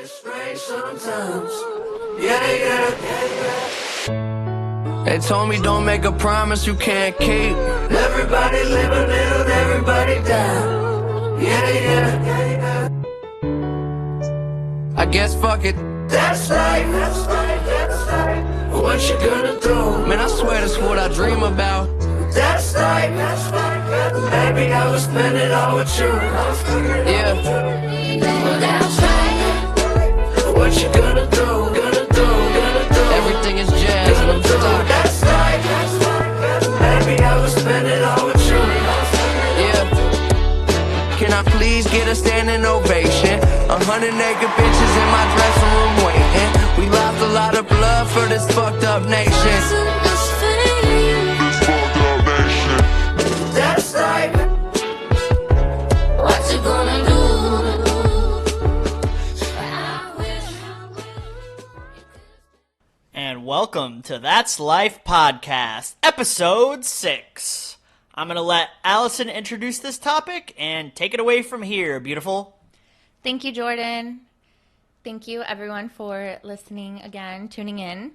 Strange sometimes. Yeah. They told me don't make a promise you can't keep. Everybody live a little, everybody die. Yeah. I guess fuck it. That's life. What you gonna do? Man, I swear that's what I dream about. That's life. Maybe I will spend it all with you. Yeah. Well, that's life. What you gonna do? Everything is jazz and I'm stuck. That's life. Maybe I will spend it all with you. Yeah. Can I please get a standing ovation? 100 naked bitches in my dressing room waiting. We lost a lot of blood for this fucked up nation. That's life. What you gonna do? And welcome to That's Life Podcast, Episode 6. I'm going to let Allison introduce this topic and take it away from here, beautiful. Thank you, Jordan. Thank you, everyone, for listening again, tuning in.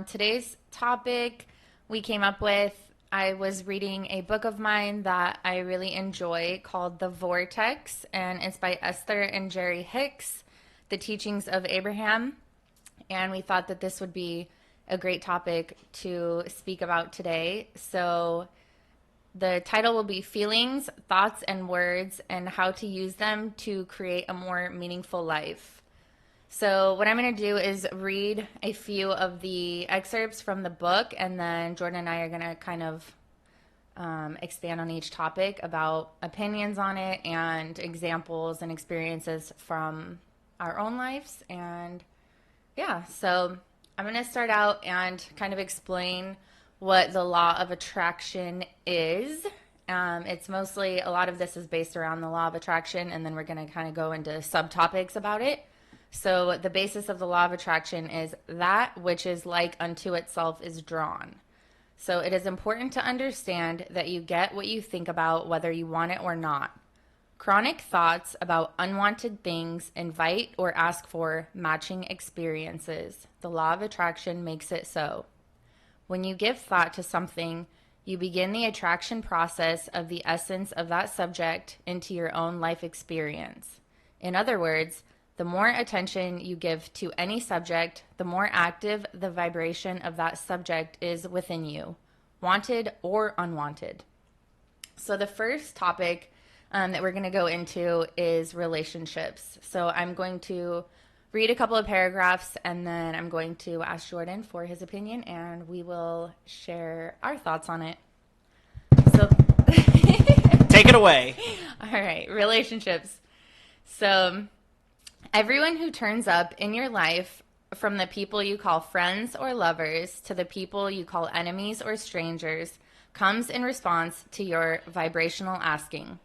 Today's topic we came up with, I was reading a book of mine that I really enjoy called The Vortex, and it's by Esther and Jerry Hicks, The Teachings of Abraham. And we thought that this would be a great topic to speak about today. So the title will be Feelings, Thoughts, and Words, and How to Use Them to Create a More Meaningful Life. So what I'm going to do is read a few of the excerpts from the book, and then Jordan and I are going to kind of expand on each topic about opinions on it and examples and experiences from our own lives. And yeah, so I'm going to start out and kind of explain what the law of attraction is. It's mostly, a lot of this is based around the law of attraction, and then we're going to kind of go into subtopics about it. So the basis of the law of attraction is that which is like unto itself is drawn. So it is important to understand that you get what you think about, whether you want it or not. Chronic thoughts about unwanted things invite or ask for matching experiences. The law of attraction makes it so. When you give thought to something, you begin the attraction process of the essence of that subject into your own life experience. In other words, the more attention you give to any subject, the more active the vibration of that subject is within you, wanted or unwanted. So the first topic that we're going to go into is relationships. So I'm going to read a couple of paragraphs, and then I'm going to ask Jordan for his opinion, and we will share our thoughts on it. So Take it away. All right, relationships. So everyone who turns up in your life, from the people you call friends or lovers to the people you call enemies or strangers, comes in response to your vibrational asking.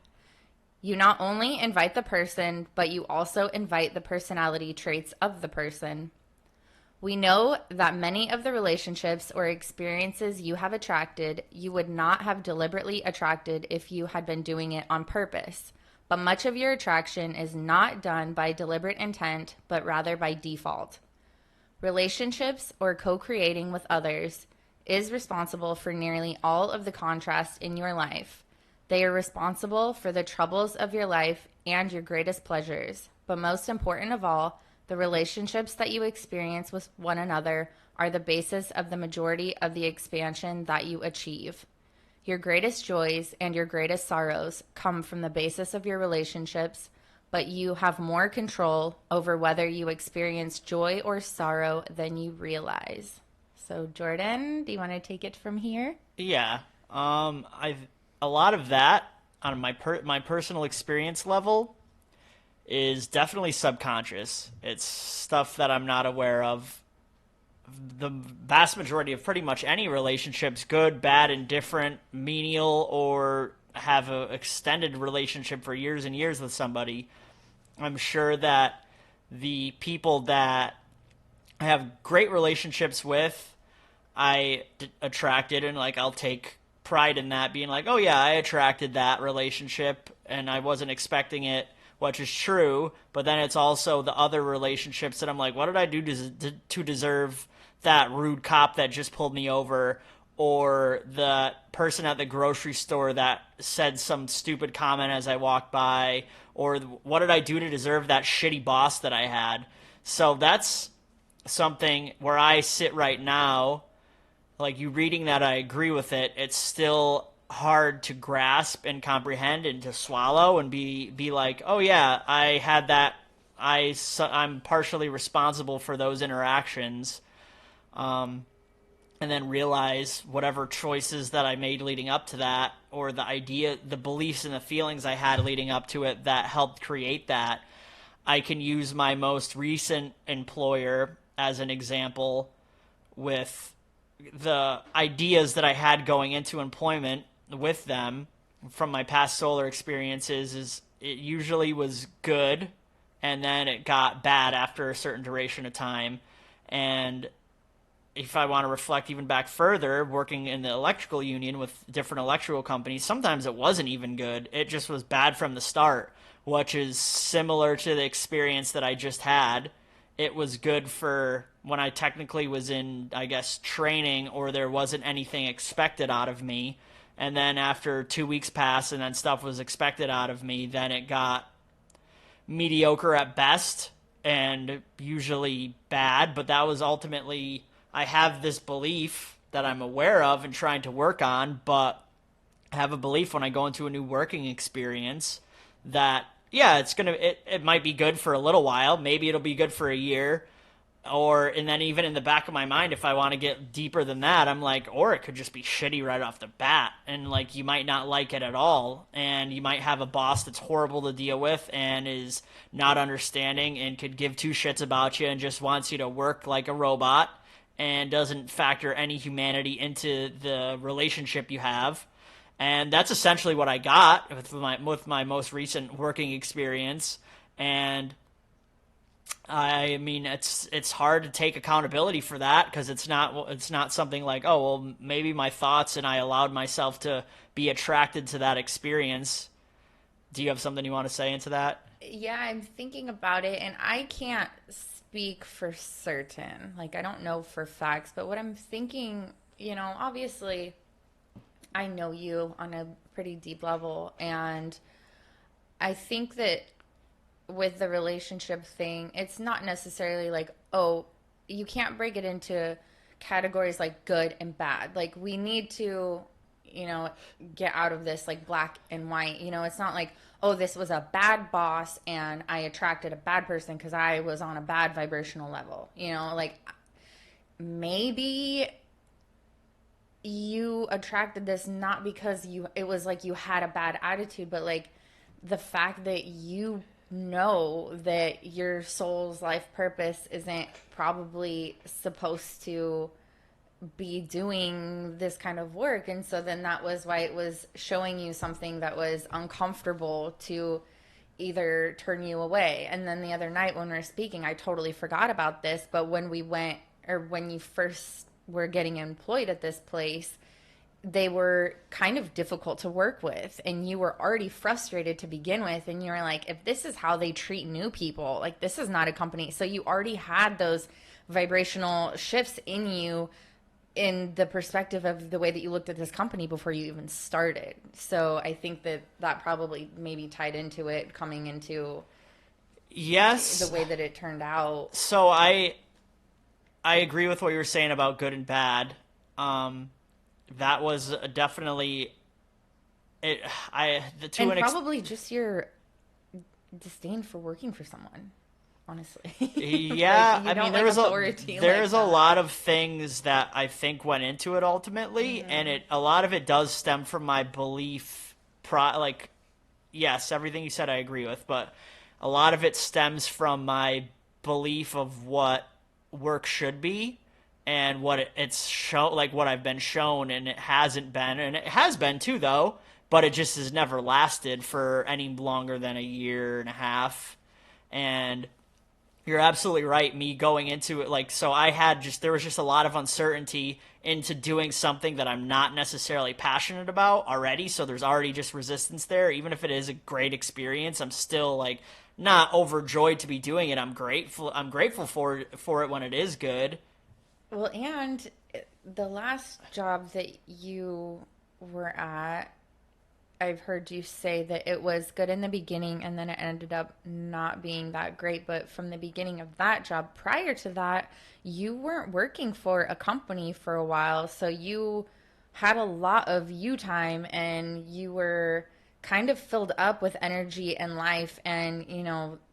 You not only invite the person, but you also invite the personality traits of the person. We know that many of the relationships or experiences you have attracted, you would not have deliberately attracted if you had been doing it on purpose. But much of your attraction is not done by deliberate intent, but rather by default. Relationships or co-creating with others is responsible for nearly all of the contrast in your life. They are responsible for the troubles of your life and your greatest pleasures. But most important of all, the relationships that you experience with one another are the basis of the majority of the expansion that you achieve. Your greatest joys and your greatest sorrows come from the basis of your relationships, but you have more control over whether you experience joy or sorrow than you realize. So Jordan, do you want to take it from here? Yeah. A lot of that on my personal experience level is definitely subconscious. It's stuff that I'm not aware of. The vast majority of pretty much any relationships, good, bad, indifferent, menial, or have an extended relationship for years and years with somebody, I'm sure that the people that I have great relationships with, I attracted, and I'll take pride in that, being like, oh yeah, I attracted that relationship and I wasn't expecting it. which is true, but then it's also the other relationships that I'm like, what did I do to deserve that rude cop that just pulled me over, or the person at the grocery store that said some stupid comment as I walked by, or what did I do to deserve that shitty boss that I had? So that's something where I sit right now, like you reading that, I agree with it. It's still hard to grasp and comprehend and to swallow and be like, oh yeah, I had that. I'm partially responsible for those interactions. And then realize whatever choices that I made leading up to that, or the beliefs and the feelings I had leading up to it that helped create that. I can use my most recent employer as an example with the ideas that I had going into employment with them from my past solar experiences. Is it usually was good, and then it got bad after a certain duration of time. And if I want to reflect even back further, working in the electrical union with different electrical companies, sometimes it wasn't even good. It just was bad from the start, which is similar to the experience that I just had. It was good for when I technically was in, I guess, training, or there wasn't anything expected out of me. And then after 2 weeks passed and then stuff was expected out of me, then it got mediocre at best and usually bad. But that was ultimately, I have this belief that I'm aware of and trying to work on, but I have a belief when I go into a new working experience that, yeah, it might be good for a little while. Maybe it'll be good for a year. And then even in the back of my mind, if I want to get deeper than that, I'm like, or it could just be shitty right off the bat. And like, you might not like it at all. And you might have a boss that's horrible to deal with and is not understanding and could give two shits about you and just wants you to work like a robot and doesn't factor any humanity into the relationship you have. And that's essentially what I got with my most recent working experience. And I mean, it's hard to take accountability for that, because it's not something like, oh, well, maybe my thoughts and I allowed myself to be attracted to that experience. Do you have something you want to say into that? Yeah, I'm thinking about it, and I can't speak for certain. Like, I don't know for facts, but what I'm thinking, obviously, I know you on a pretty deep level, and I think that with the relationship thing, it's not necessarily like, oh, you can't break it into categories like good and bad. Like, we need to, get out of this like black and white. It's not like, oh, this was a bad boss and I attracted a bad person because I was on a bad vibrational level. Like, maybe you attracted this not because it was like you had a bad attitude, but like the fact that you know that your soul's life purpose isn't probably supposed to be doing this kind of work. And so then that was why it was showing you something that was uncomfortable to either turn you away. And then the other night when we were speaking, I totally forgot about this, but when you first were getting employed at this place, they were kind of difficult to work with, and you were already frustrated to begin with, and you were like, if this is how they treat new people, like, this is not a company. So you already had those vibrational shifts in you, in the perspective of the way that you looked at this company before you even started. So I think that probably maybe tied into it coming into yes, the way that it turned out. So I agree with what you were saying about good and bad. That was definitely it. Probably just your disdain for working for someone, honestly. Yeah, like, I mean, there's a lot of things that I think went into it ultimately, and a lot of it does stem from my belief. Yes, everything you said I agree with, but a lot of it stems from my belief of what work should be. And what what I've been shown, and it hasn't been, and it has been too, though, but it just has never lasted for any longer than a year and a half. And You're absolutely right. Me going into it, like, so there was just a lot of uncertainty into doing something that I'm not necessarily passionate about already. So there's already just resistance there. Even if it is a great experience, I'm still like not overjoyed to be doing it. I'm grateful. I'm grateful for it when it is good. Well, and the last job that you were at, I've heard you say that it was good in the beginning and then it ended up not being that great. But from the beginning of that job, prior to that, you weren't working for a company for a while. So you had a lot of you time and you were kind of filled up with energy and life. And,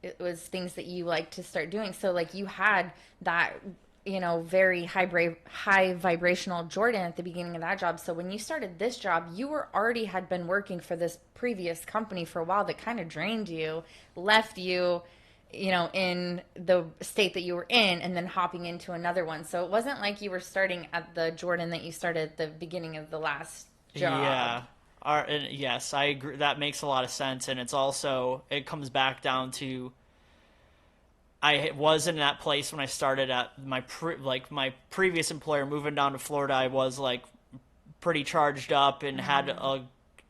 it was things that you like to start doing. So, like, you had that very high vibrational Jordan at the beginning of that job. So when you started this job, you had been working for this previous company for a while that kind of drained you, left you, in the state that you were in, and then hopping into another one. So it wasn't like you were starting at the Jordan that you started at the beginning of the last job. Yeah. Yes, I agree. That makes a lot of sense. And it comes back down to, I was in that place when I started at my previous employer. Moving down to Florida, I was like pretty charged up and had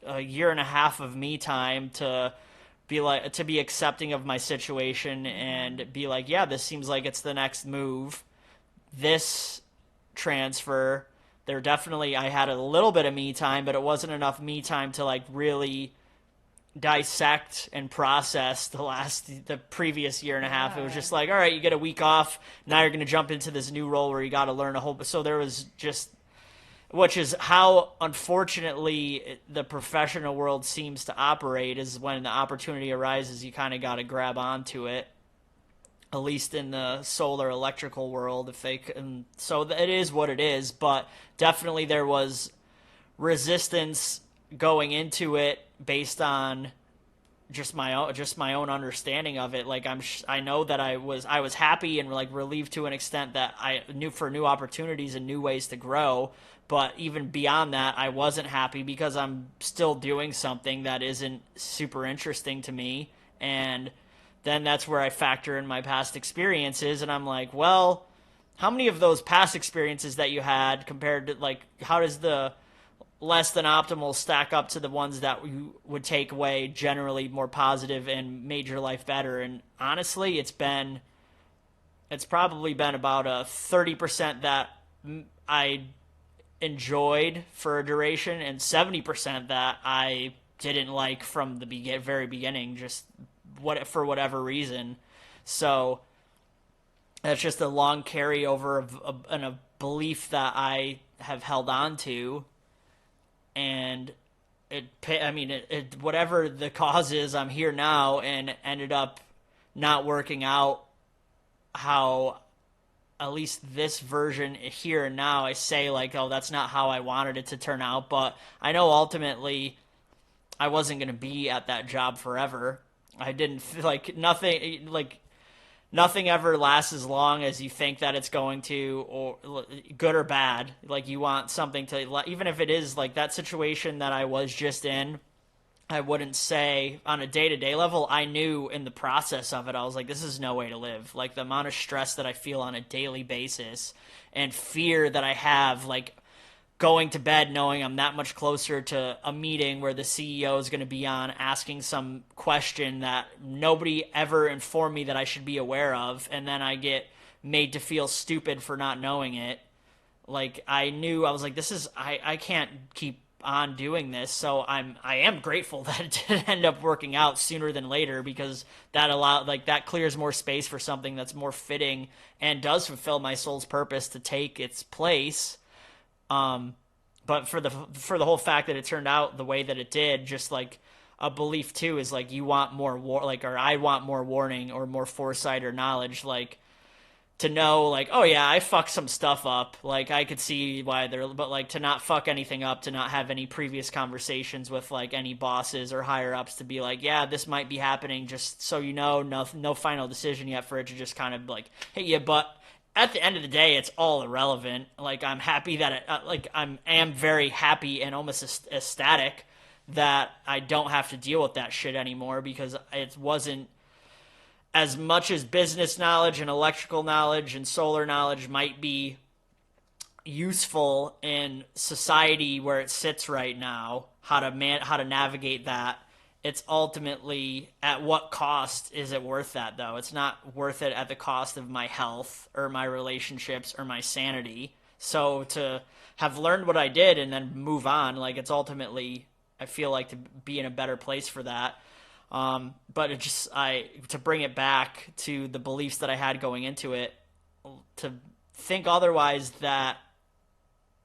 a year and a half of me time to be accepting of my situation and be like, yeah, this seems like it's the next move. This transfer, I had a little bit of me time, but it wasn't enough me time to like really dissect and process the previous year and a half. It was just like, all right, you get a week off, now you're going to jump into this new role where you got to learn a whole. So there was just, which is how unfortunately the professional world seems to operate, is when the opportunity arises, you kind of got to grab onto it, at least in the solar electrical world, if they can. So it is what it is, but definitely there was resistance going into it based on just my own understanding of it. Like I know that I was happy and like relieved to an extent that I knew for new opportunities and new ways to grow. But even beyond that, I wasn't happy because I'm still doing something that isn't super interesting to me. And then that's where I factor in my past experiences, and I'm like, well, how many of those past experiences that you had compared to, like, how does the less than optimal stack up to the ones that you would take away generally more positive and made your life better? And honestly, it's probably been about a 30% that I enjoyed for a duration and 70% that I didn't like from the very beginning, just for whatever reason. So that's just a long carryover of a belief that I have held on to. And whatever the cause is, I'm here now, and ended up not working out how, at least this version here and now, I say like, oh, that's not how I wanted it to turn out. But I know ultimately I wasn't going to be at that job forever. I didn't feel like nothing ever lasts as long as you think that it's going to, or good or bad. Like, you want something to, even if it is like that situation that I was just in, I wouldn't say on a day-to-day level, I knew in the process of it, I was like, this is no way to live. Like, the amount of stress that I feel on a daily basis and fear that I have, like, going to bed knowing I'm that much closer to a meeting where the CEO is going to be on asking some question that nobody ever informed me that I should be aware of, and then I get made to feel stupid for not knowing it. Like, I was like, I can't keep on doing this. So I am grateful that it did end up working out sooner than later, because that clears more space for something that's more fitting and does fulfill my soul's purpose to take its place. But for the whole fact that it turned out the way that it did, just like a belief too is like, you want more or I want more warning or more foresight or knowledge, like to know like, oh yeah, I fucked some stuff up. Like, I could see why but like to not fuck anything up, to not have any previous conversations with like any bosses or higher ups to be like, yeah, this might be happening, just so you know, no final decision yet, for it to just kind of like hit you. But at the end of the day, it's all irrelevant. Like, I'm happy that I am very happy and almost ecstatic that I don't have to deal with that shit anymore, because it wasn't as much as business knowledge and electrical knowledge and solar knowledge might be useful in society where it sits right now, how to navigate that, it's ultimately, at what cost is it worth that, though? It's not worth it at the cost of my health or my relationships or my sanity. So to have learned what I did and then move on, like, it's ultimately, I feel like, to be in a better place for that. But it just, to bring it back to the beliefs that I had going into it, to think otherwise, that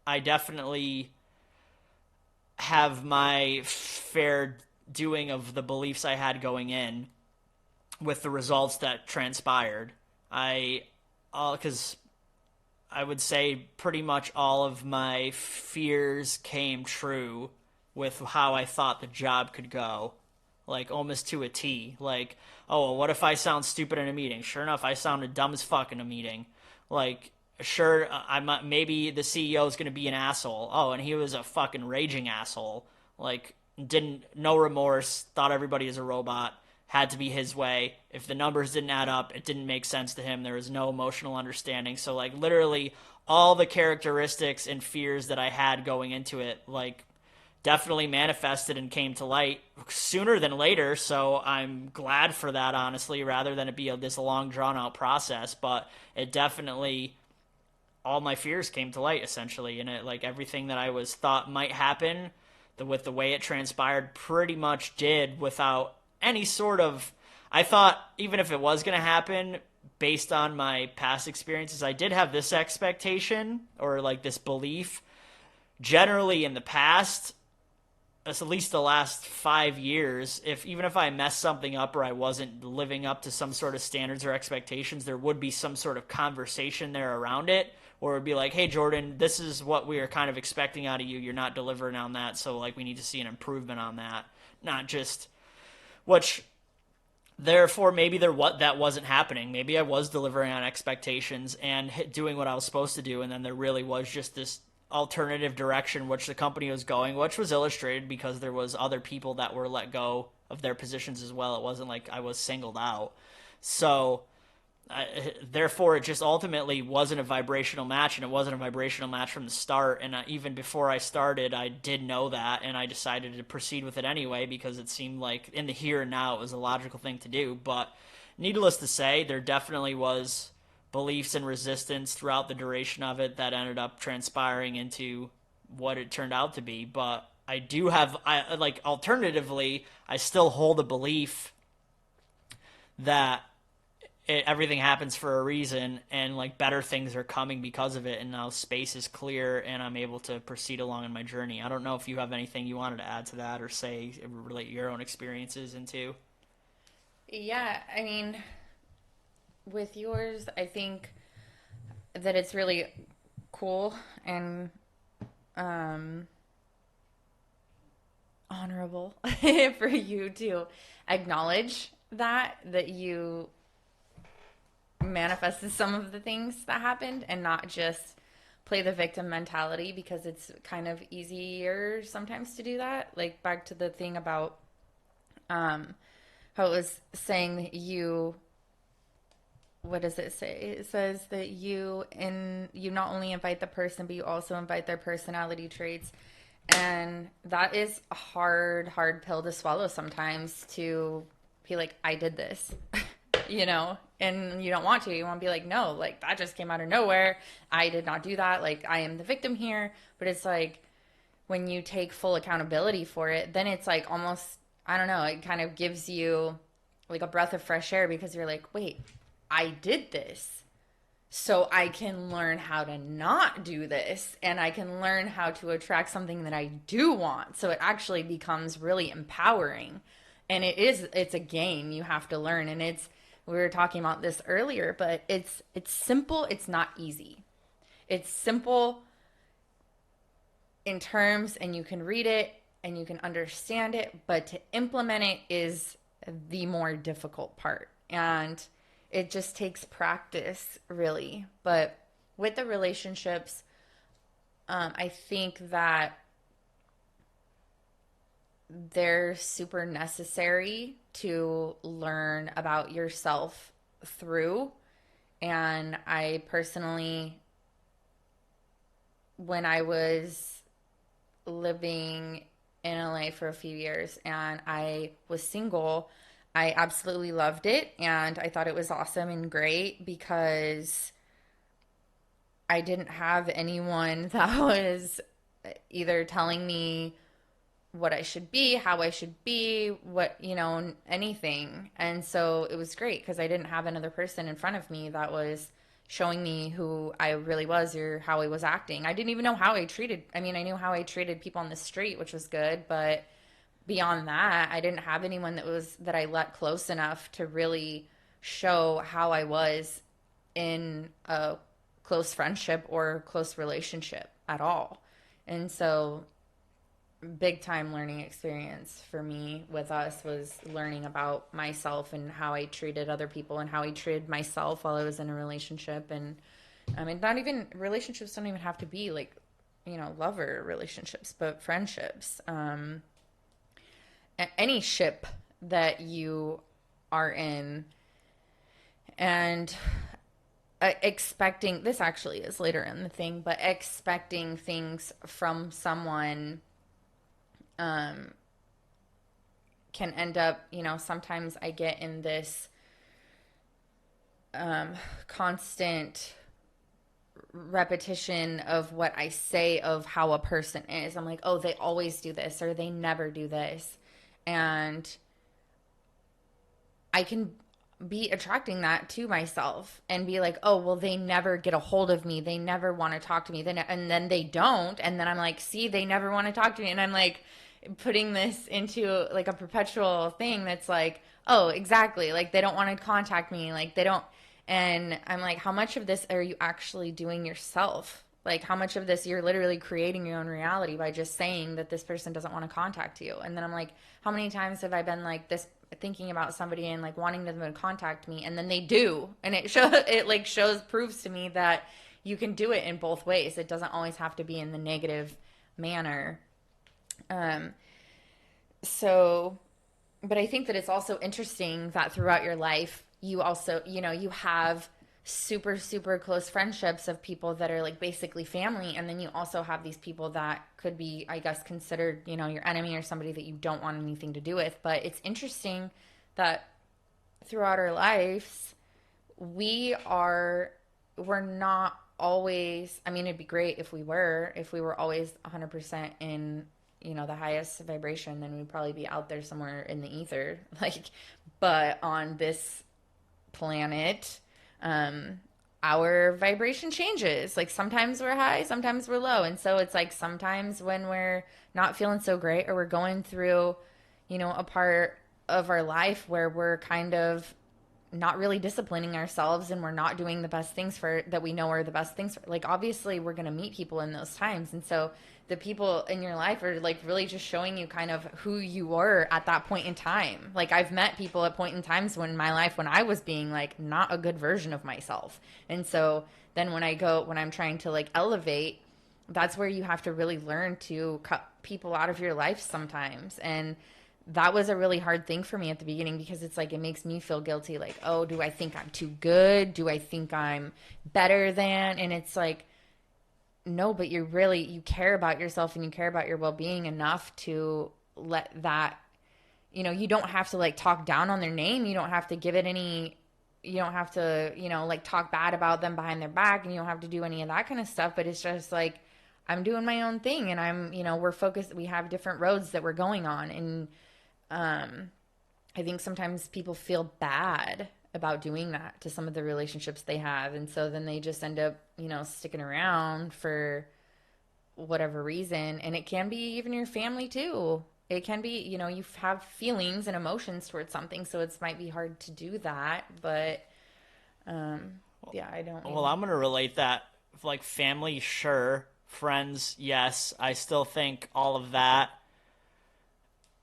I definitely have my fair doing of the beliefs I had going in with the results that transpired. Because I would say pretty much all of my fears came true with how I thought the job could go, like almost to a T. Like, oh, well, what if I sound stupid in a meeting? Sure enough, I sounded dumb as fuck in a meeting. Like, sure, maybe the CEO is going to be an asshole. Oh, and he was a fucking raging asshole. Like, no remorse, thought everybody is a robot, had to be his way. If the numbers didn't add up, it didn't make sense to him. There was no emotional understanding. So, like, literally all the characteristics and fears that I had going into it, like, definitely manifested and came to light sooner than later. So I'm glad for that, honestly, rather than it be this long, drawn-out process. But it definitely, all my fears came to light, essentially. And it, like, everything that I was thought might happen, with the way it transpired, pretty much did, without any sort of, I thought, even if it was going to happen, based on my past experiences, I did have this expectation, or like this belief, generally in the past, at least the last 5 years, even if I messed something up or I wasn't living up to some sort of standards or expectations, there would be some sort of conversation there around it, or it would be like, hey, Jordan, this is what we are kind of expecting out of you. You're not delivering on that, so, like, we need to see an improvement on that. Not just, which, therefore, maybe that wasn't happening. Maybe I was delivering on expectations and doing what I was supposed to do, and then there really was just this alternative direction which the company was going, which was illustrated because there was other people that were let go of their positions as well. It wasn't like I was singled out. So therefore, it just ultimately wasn't a vibrational match, and it wasn't a vibrational match from the start. And even before I started, I did know that, and I decided to proceed with it anyway because it seemed like in the here and now it was a logical thing to do. But needless to say, there definitely was beliefs and resistance throughout the duration of it that ended up transpiring into what it turned out to be. But I do have, alternatively, I still hold a belief that everything happens for a reason, and like better things are coming because of it, and now space is clear and I'm able to proceed along in my journey. I don't know if you have anything you wanted to add to that or say, relate your own experiences into. Yeah, I mean, with yours, I think that it's really cool and honorable for you to acknowledge that you manifested some of the things that happened and not just play the victim mentality, because it's kind of easier sometimes to do that. Like, back to the thing about how it was saying that you, what does it say? It says that you not only invite the person, but you also invite their personality traits. And that is a hard pill to swallow sometimes, to be like, I did this, and you don't want to. You want to be like, no, like, that just came out of nowhere. I did not do that. Like, I am the victim here. But it's like, when you take full accountability for it, then it's like almost, I don't know, it kind of gives you like a breath of fresh air, because you're like, wait, I did this, so I can learn how to not do this, and I can learn how to attract something that I do want. So it actually becomes really empowering. And it's a game you have to learn. And we were talking about this earlier, but it's simple. It's not easy. It's simple in terms, and you can read it and you can understand it, but to implement it is the more difficult part. And it just takes practice, really. But with the relationships, I think that they're super necessary to learn about yourself through. And I personally, when I was living in LA for a few years and I was single, I absolutely loved it. And I thought it was awesome and great because I didn't have anyone that was either telling me what I should be, how I should be, what, anything. And so it was great because I didn't have another person in front of me that was showing me who I really was or how I was acting. I didn't even know how I treated, I mean, I knew how I treated people on the street, which was good, but beyond that, I didn't have anyone that I let close enough to really show how I was in a close friendship or close relationship at all. And so big time learning experience for me with us was learning about myself and how I treated other people and how I treated myself while I was in a relationship. And I mean, not even relationships don't even have to be like, lover relationships, but friendships. Any ship that you are in, and expecting, this actually is later in the thing, but expecting things from someone can end up, sometimes I get in this constant repetition of what I say of how a person is. I'm like, oh, they always do this or they never do this. And I can be attracting that to myself and be like, oh, well, they never get a hold of me. They never want to talk to me. And then they don't. And then I'm like, see, they never want to talk to me. And I'm like putting this into like a perpetual thing that's like, oh, exactly. Like they don't want to contact me. Like they don't. And I'm like, how much of this are you actually doing yourself? Like how much of this you're literally creating your own reality by just saying that this person doesn't want to contact you. And then I'm like, how many times have I been like this, thinking about somebody and like wanting them to contact me, and then they do, and proves to me that you can do it in both ways. It doesn't always have to be in the negative manner. But I think that it's also interesting that throughout your life you also, you have super, super close friendships of people that are like basically family. And then you also have these people that could be, I guess, considered, your enemy or somebody that you don't want anything to do with. But it's interesting that throughout our lives, we're not always, I mean, it'd be great if we were always 100% in, the highest vibration, then we'd probably be out there somewhere in the ether. But on this planet, our vibration changes. Like sometimes we're high, sometimes we're low. And so it's like sometimes when we're not feeling so great or we're going through, a part of our life where we're kind of not really disciplining ourselves and we're not doing the best things that we know are the best things like obviously we're going to meet people in those times. And so the people in your life are like really just showing you kind of who you were at that point in time. Like I've met people at point in times in my life when I was being like not a good version of myself. And so then when I'm trying to like elevate, that's where you have to really learn to cut people out of your life sometimes. And that was a really hard thing for me at the beginning because it's like it makes me feel guilty. Like, oh, do I think I'm too good? Do I think I'm better than? And it's like, no, but you care about yourself and you care about your well-being enough to let that, you don't have to like talk down on their name. You don't have to give it any, you don't have to, like talk bad about them behind their back, and you don't have to do any of that kind of stuff. But it's just like, I'm doing my own thing, and I'm, we're focused. We have different roads that we're going on. And I think sometimes people feel bad about doing that to some of the relationships they have. And so then they just end up, sticking around for whatever reason. And it can be even your family too. It can be, you have feelings and emotions towards something. So it might be hard to do that. But, yeah, I don't. Well, I'm going to relate that like family, sure. Friends, yes. I still think all of that,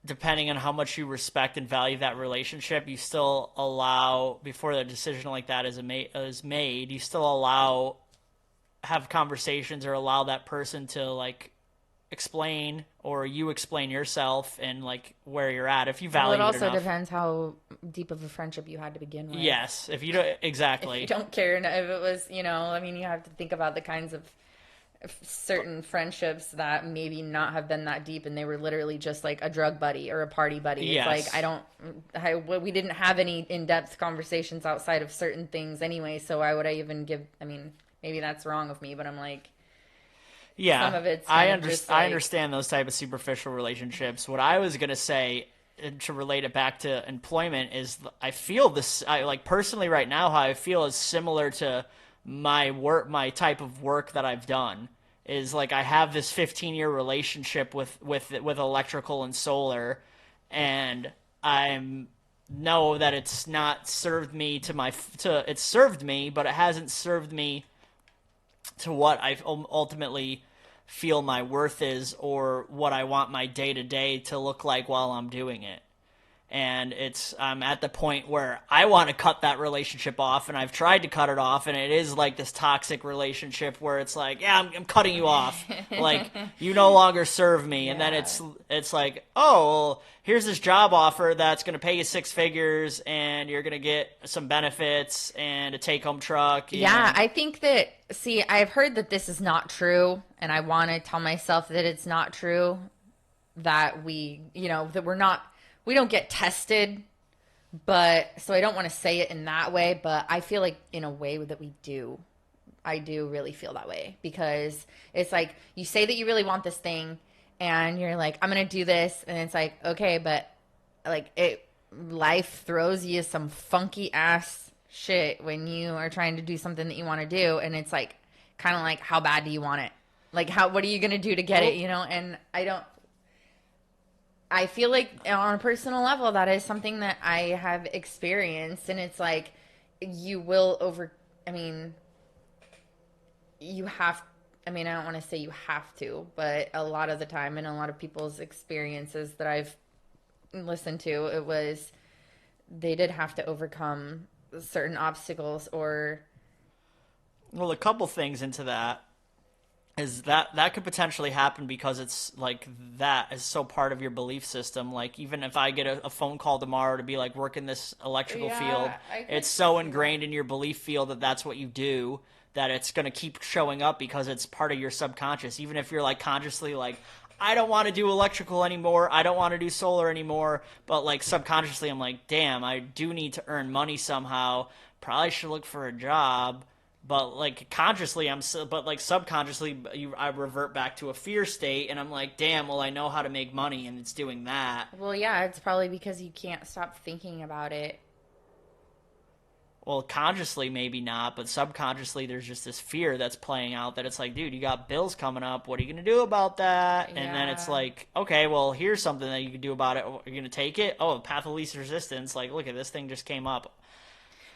depending on how much you respect and value that relationship, you still allow, before a decision like that is made, you still have conversations or allow that person to like explain or you explain yourself and like where you're at if you Well, value it also enough. depends how deep of a friendship you had to begin with. Yes, if you don't If exactly. you don't care, if it was, you have to think about the kinds of certain friendships that maybe not have been that deep and they were literally just like a drug buddy or a party buddy. Yes. It's like we didn't have any in-depth conversations outside of certain things anyway, so why would I even maybe that's wrong of me, but I'm like, Yeah, some of it's I kind of just like, I understand those type of superficial relationships. What I was gonna say, and to relate it back to employment, is I feel this. I like personally right now how I feel is similar to my work, my type of work that I've done. Is like I have this 15-year relationship with electrical and solar, and I'm know that it's not served me it's served me, but it hasn't served me to what I ultimately feel my worth is or what I want my day-to-day to look like while I'm doing it. And I'm at the point where I want to cut that relationship off, and I've tried to cut it off, and it is like this toxic relationship where it's like, yeah, I'm cutting you off. Like, you no longer serve me. And then it's like, oh, well, here's this job offer that's going to pay you 6 figures, and you're going to get some benefits and a take-home truck. Yeah, I think that, I've heard that this is not true, and I want to tell myself that it's not true, that we don't get tested, but so I don't want to say it in that way, but I feel like in a way that we do. I do really feel that way, because it's like you say that you really want this thing and you're like, I'm going to do this. And it's like, okay, but like life throws you some funky ass shit when you are trying to do something that you want to do. And it's like, kind of like, how bad do you want it? Like, what are you going to do to get it? And I feel like on a personal level, that is something that I have experienced. And it's like, you have, I don't want to say you have to, but a lot of the time in a lot of people's experiences that I've listened to, they did have to overcome certain obstacles or. Well, a couple things into that is that could potentially happen because it's like that is so part of your belief system. Like, even if I get a phone call tomorrow to be like, work in this electrical field, it's so ingrained in your belief field that that's what you do, that it's going to keep showing up because it's part of your subconscious. Even if you're like consciously like, I don't want to do electrical anymore, I don't want to do solar anymore, but like subconsciously I'm like, damn, I do need to earn money somehow, probably should look for a job. But like consciously, but like subconsciously, I revert back to a fear state, and I'm like, damn, well, I know how to make money, and it's doing that. Well, yeah, it's probably because you can't stop thinking about it. Well, consciously, maybe not, but subconsciously, there's just this fear that's playing out that it's like, dude, you got bills coming up. What are you going to do about that? Yeah. And then it's like, okay, well, here's something that you can do about it. Are you going to take it? Oh, path of least resistance. Like, look at this thing just came up.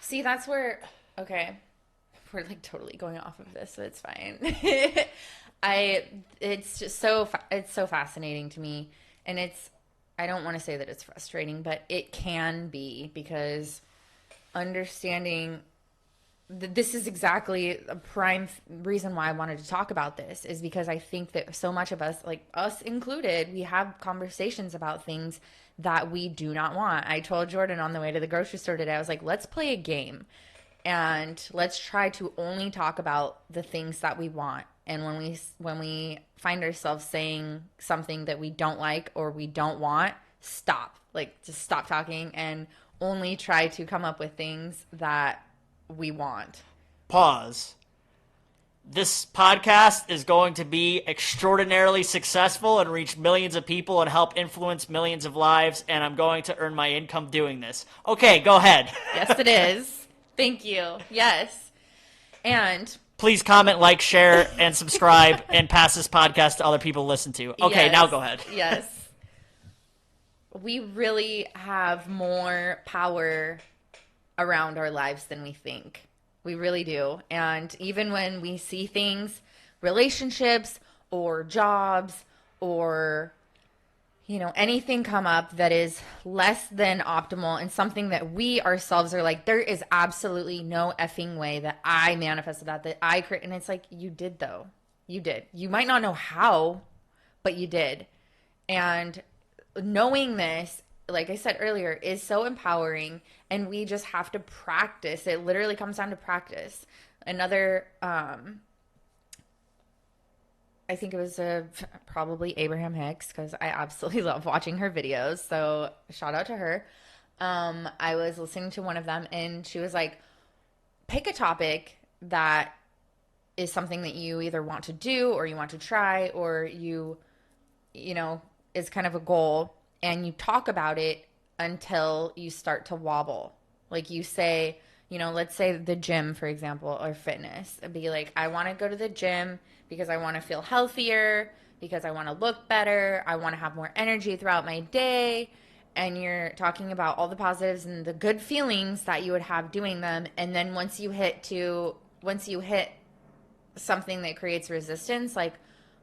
See, that's where, okay. We're like totally going off of this, so it's fine. It's just it's so fascinating to me. And I don't want to say that it's frustrating, but it can be, because understanding this is exactly a prime reason why I wanted to talk about this, is because I think that so much of us, like us included, we have conversations about things that we do not want. I told Jordan on the way to the grocery store today, I was like, let's play a game. And let's try to only talk about the things that we want. And when we find ourselves saying something that we don't like or we don't want, stop. Like, just stop talking and only try to come up with things that we want. Pause. This podcast is going to be extraordinarily successful and reach millions of people and help influence millions of lives, and I'm going to earn my income doing this. Okay, go ahead. Yes, it is. Thank you. Yes. And please comment, like, share, and subscribe, and pass this podcast to other people to listen to. Okay, yes, now go ahead. Yes. We really have more power around our lives than we think. We really do. And even when we see things, relationships or jobs or anything come up that is less than optimal and something that we ourselves are like, there is absolutely no effing way that I manifested that I create. And it's like, you did though. You did. You might not know how, but you did. And knowing this, like I said earlier, is so empowering, and we just have to practice. It literally comes down to practice. Another, I think it was probably Abraham Hicks, because I absolutely love watching her videos. So shout out to her. I was listening to one of them, and she was like, pick a topic that is something that you either want to do or you want to try, or you know, is kind of a goal, and you talk about it until you start to wobble. Like you say, you know, let's say the gym, for example, or fitness. It'd be like, I want to go to the gym because I want to feel healthier, because I want to look better, I want to have more energy throughout my day. And you're talking about all the positives and the good feelings that you would have doing them. And then once you hit something that creates resistance, like,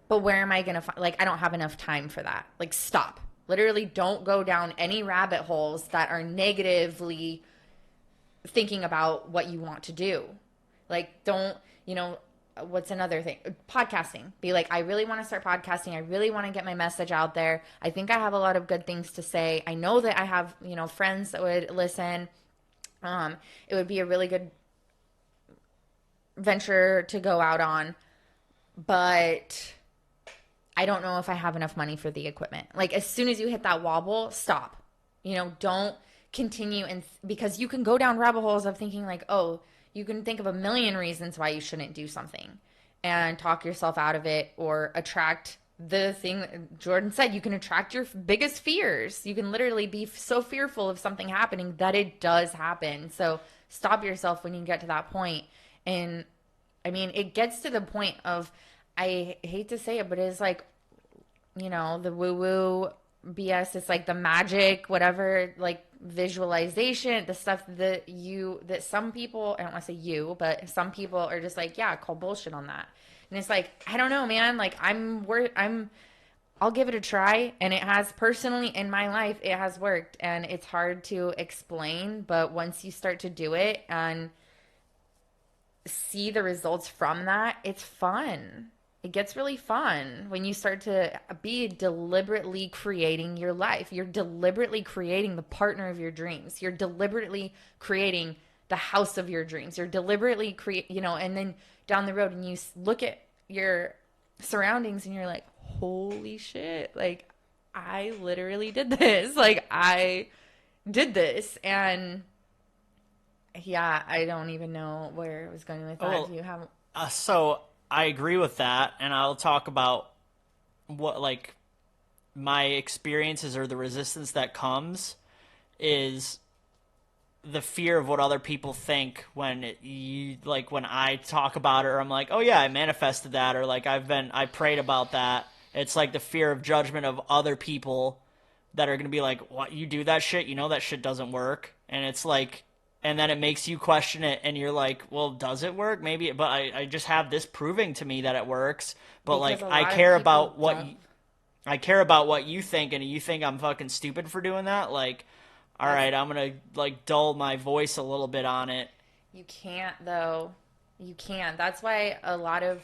but where am I going to find, like, I don't have enough time for that. Like, stop. Literally don't go down any rabbit holes that are negatively thinking about what you want to do. Like, don't, you know, what's another thing? Podcasting. Be like, I really want to start podcasting. I really want to get my message out there. I think I have a lot of good things to say. I know that I have, you know, friends that would listen. It would be a really good venture to go out on, but I don't know if I have enough money for the equipment. Like, as soon as you hit that wobble, stop. You know, don't continue, and because you can go down rabbit holes of thinking like, oh, you can think of a million reasons why you shouldn't do something and talk yourself out of it, or attract the thing that Jordan said. You can attract your biggest fears. You can literally be so fearful of something happening that it does happen. So stop yourself when you get to that point. And I mean, it gets to the point of, I hate to say it, but it's like, you know, the woo-woo BS. It's like the magic, whatever, like visualization, the stuff that some people, I don't want to say you, but some people are just like, yeah, call bullshit on that. And it's like, I don't know, man. Like, I'll give it a try. And it has, personally in my life, it has worked. And it's hard to explain, but once you start to do it and see the results from that, it's fun. It gets really fun when you start to be deliberately creating your life. You're deliberately creating the partner of your dreams. You're deliberately creating the house of your dreams. You're deliberately you know, and then down the road, and you look at your surroundings and you're like, holy shit, like, I literally did this. Like, I did this. And yeah, I don't even know where I was going with that. Well, Do you have... so I agree with that, and I'll talk about what, like, my experiences or the resistance that comes is the fear of what other people think when when I talk about it, or I'm like, oh yeah, I manifested that, or like I prayed about that. It's like the fear of judgment of other people that are going to be like, what, you do that shit? You know that shit doesn't work. And it's like, and then it makes you question it, and you're like, well, does it work? Maybe, but I just have this proving to me that it works. But Because like, a lot I of care people about what don't. I care about what you think, and you think I'm fucking stupid for doing that. Like, all right, I'm gonna like dull my voice a little bit on it. You can't, though. You can't. That's why a lot of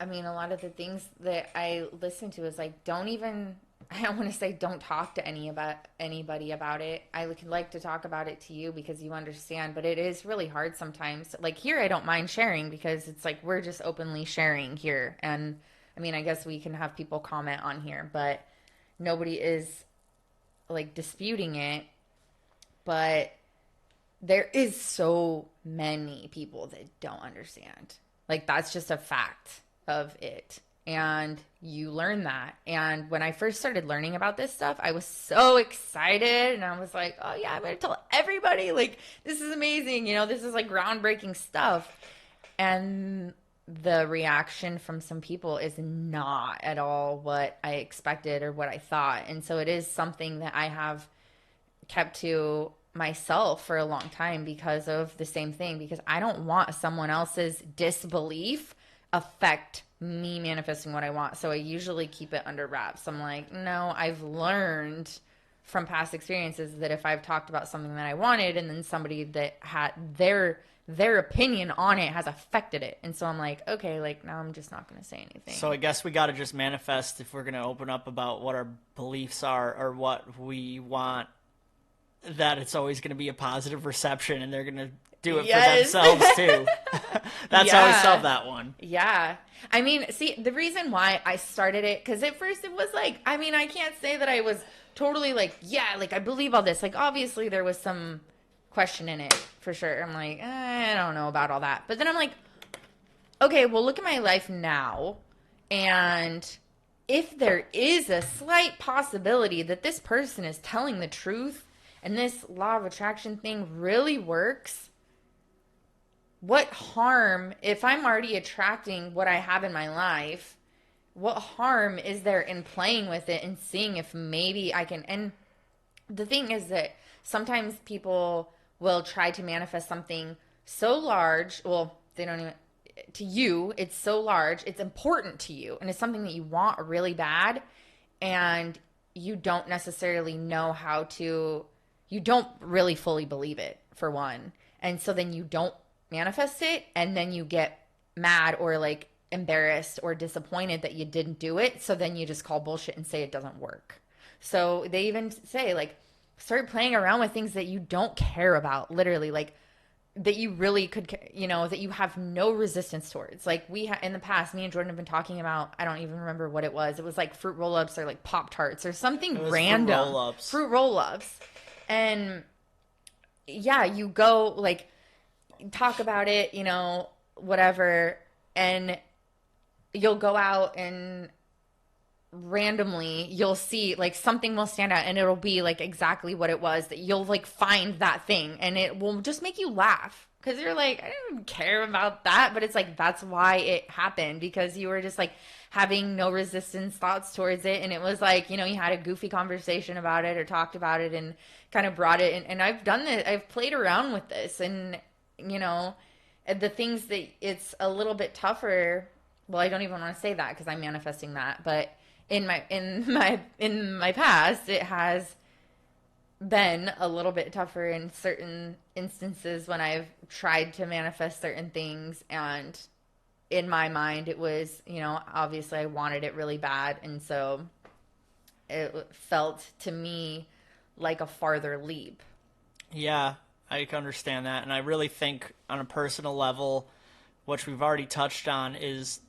the things that I listen to is like, I don't want to say don't talk to anybody about it. I would like to talk about it to you because you understand, but it is really hard sometimes. Like, here, I don't mind sharing because it's like we're just openly sharing here. And I mean, I guess we can have people comment on here, but nobody is like disputing it. But there is so many people that don't understand. Like, that's just a fact of it. And you learn that. And when I first started learning about this stuff, I was so excited. And I was like, oh yeah, I'm going to tell everybody, like, this is amazing. You know, this is like groundbreaking stuff. And the reaction from some people is not at all what I expected or what I thought. And so it is something that I have kept to myself for a long time because of the same thing, because I don't want someone else's disbelief affect me manifesting what I want. So I usually keep it under wraps. I'm like, no, I've learned from past experiences that if I've talked about something that I wanted and then somebody that had their opinion on it has affected it. And so I'm like, okay, like now I'm just not going to say anything. So I guess we got to just manifest if we're going to open up about what our beliefs are or what we want, that it's always going to be a positive reception and they're going to do it for themselves too. That's how we solve that one. Yeah. I mean, see, the reason why I started it, because at first it was like, I mean, I can't say that I was totally like, yeah, like I believe all this. Like obviously there was some question in it for sure. I'm like, I don't know about all that. But then I'm like, okay, well, look at my life now. And if there is a slight possibility that this person is telling the truth and this law of attraction thing really works, what harm, if I'm already attracting what I have in my life, what harm is there in playing with it and seeing if maybe I can? And the thing is that sometimes people will try to manifest something so large. Well, they don't even, to you, it's so large, it's important to you, and it's something that you want really bad, and you don't necessarily know how to, you don't really fully believe it, for one. And so then you don't manifest it, and then you get mad or like embarrassed or disappointed that you didn't do it. So then you just call bullshit and say it doesn't work. So they even say like, start playing around with things that you don't care about, literally, like that you really could, you know, that you have no resistance towards. Like in the past, me and Jordan have been talking about, I don't even remember what it was. It was like fruit roll-ups or like Pop-Tarts or something random. Fruit roll-ups. And yeah, you go like talk about it, you know, whatever. And you'll go out and randomly you'll see like something will stand out and it'll be like exactly what it was, that you'll like find that thing and it will just make you laugh because you're like, I don't care about that, but it's like that's why it happened, because you were just like having no resistance thoughts towards it, and it was like, you know, you had a goofy conversation about it or talked about it and kind of brought it in. And I've done this, I've played around with this, and you know, the things that it's a little bit tougher, well, I don't even want to say that because I'm manifesting that, but in my past, it has been a little bit tougher in certain instances when I've tried to manifest certain things. And in my mind, it was, you know, obviously I wanted it really bad. And so it felt to me like a farther leap. Yeah, I can understand that. And I really think on a personal level, which we've already touched on, is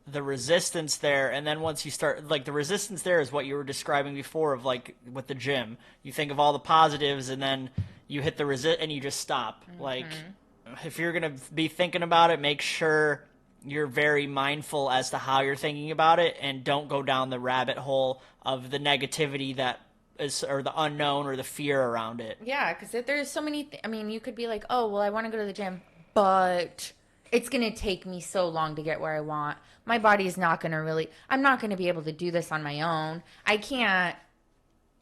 the resistance there. And then once you start, like the resistance there is what you were describing before of like with the gym. You think of all the positives and then you hit the resist and you just stop. Mm-hmm. Like if you're going to be thinking about it, make sure you're very mindful as to how you're thinking about it and don't go down the rabbit hole of the negativity that is, or the unknown or the fear around it. Yeah, because there's so many, I mean, you could be like, oh, well, I want to go to the gym, but it's going to take me so long to get where I want. My body is not going to really, I'm not going to be able to do this on my own. I can't,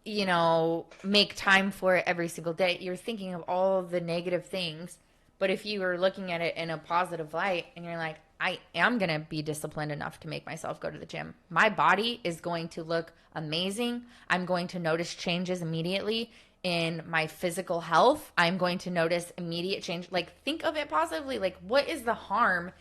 you know, make time for it every single day. You're thinking of all the negative things. But if you are looking at it in a positive light and you're like, I am going to be disciplined enough to make myself go to the gym. My body is going to look amazing. I'm going to notice changes immediately in my physical health. I'm going to notice immediate change. Like, think of it positively. Like, what is the harm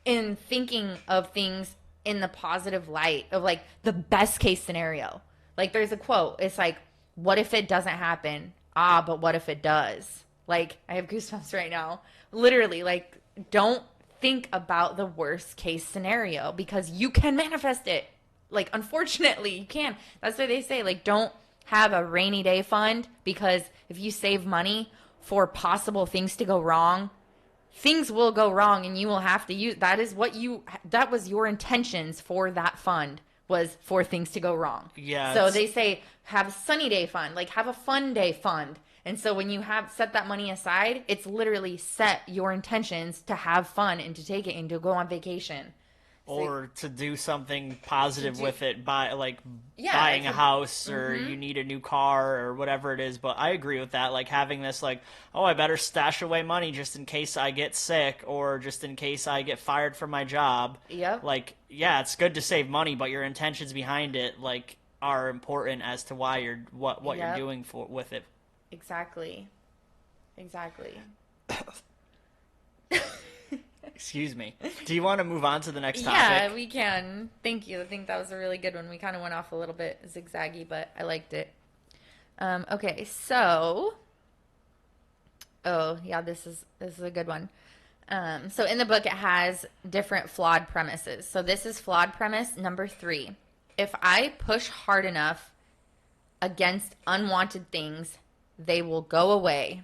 in thinking of things in the positive light of like the best case scenario? Like, there's a quote. It's like, what if it doesn't happen? But what if it does? Like, I have goosebumps right now. Literally, like, don't think about the worst case scenario because you can manifest it. Like, unfortunately, you can. That's why they say, like, don't have a rainy day fund, because if you save money for possible things to go wrong, things will go wrong and you will have to use, that was your intentions for that fund, was for things to go wrong. Yeah. So they say have a sunny day fund, like have a fun day fund. And so when you have set that money aside, it's literally set your intentions to have fun and to take it and to go on vacation. Or to do something positive with it, buying a house, or you need a new car or whatever it is. But I agree with that. Like having this, like, oh, I better stash away money just in case I get sick or just in case I get fired from my job. Yep. Like, yeah, it's good to save money, but your intentions behind it, like, are important as to why what Yep. you're doing with it. Exactly. Excuse me. Do you want to move on to the next topic? Yeah, we can. Thank you. I think that was a really good one. We kind of went off a little bit zigzaggy, but I liked it. Okay, so, oh yeah, this is a good one. So in the book, it has different flawed premises. So this is flawed premise number 3. If I push hard enough against unwanted things, they will go away.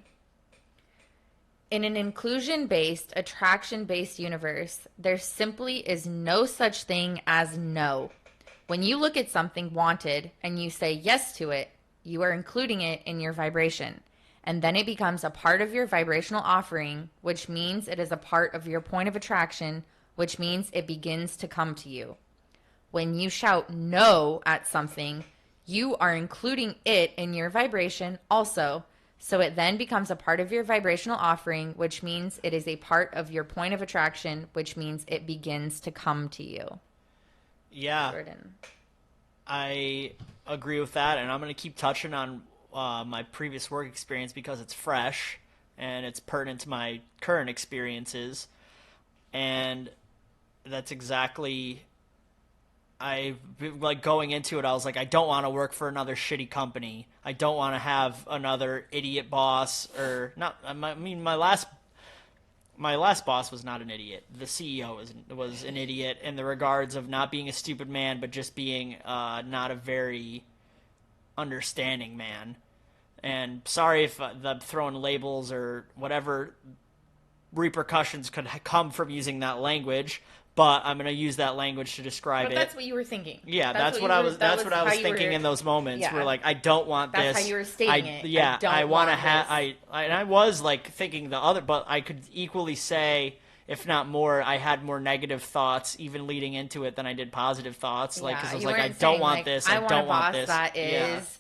In an inclusion-based, attraction-based universe, there simply is no such thing as no. When you look at something wanted and you say yes to it, you are including it in your vibration. And then it becomes a part of your vibrational offering, which means it is a part of your point of attraction, which means it begins to come to you. When you shout no at something, you are including it in your vibration also. So it then becomes a part of your vibrational offering, which means it is a part of your point of attraction, which means it begins to come to you. Yeah. Jordan. I agree with that, and I'm going to keep touching on my previous work experience because it's fresh and it's pertinent to my current experiences. And that's exactly... going into it, I was like, I don't want to work for another shitty company. I don't want to have another idiot boss, or not. I mean, my last boss was not an idiot. The CEO was an idiot in the regards of not being a stupid man, but just being not a very understanding man. And sorry if I'm throwing labels or whatever repercussions could come from using that language. But I'm going to use that language to describe it. But that's what you were thinking. Yeah, that's what I was thinking in those moments. Yeah. Where like, I don't want this. That's how you were stating it. Yeah, I want to have. this. I was like thinking the other, but I could equally say, if not more, I had more negative thoughts even leading into it than I did positive thoughts. Like, because I was like, I don't want this. I don't want this. That is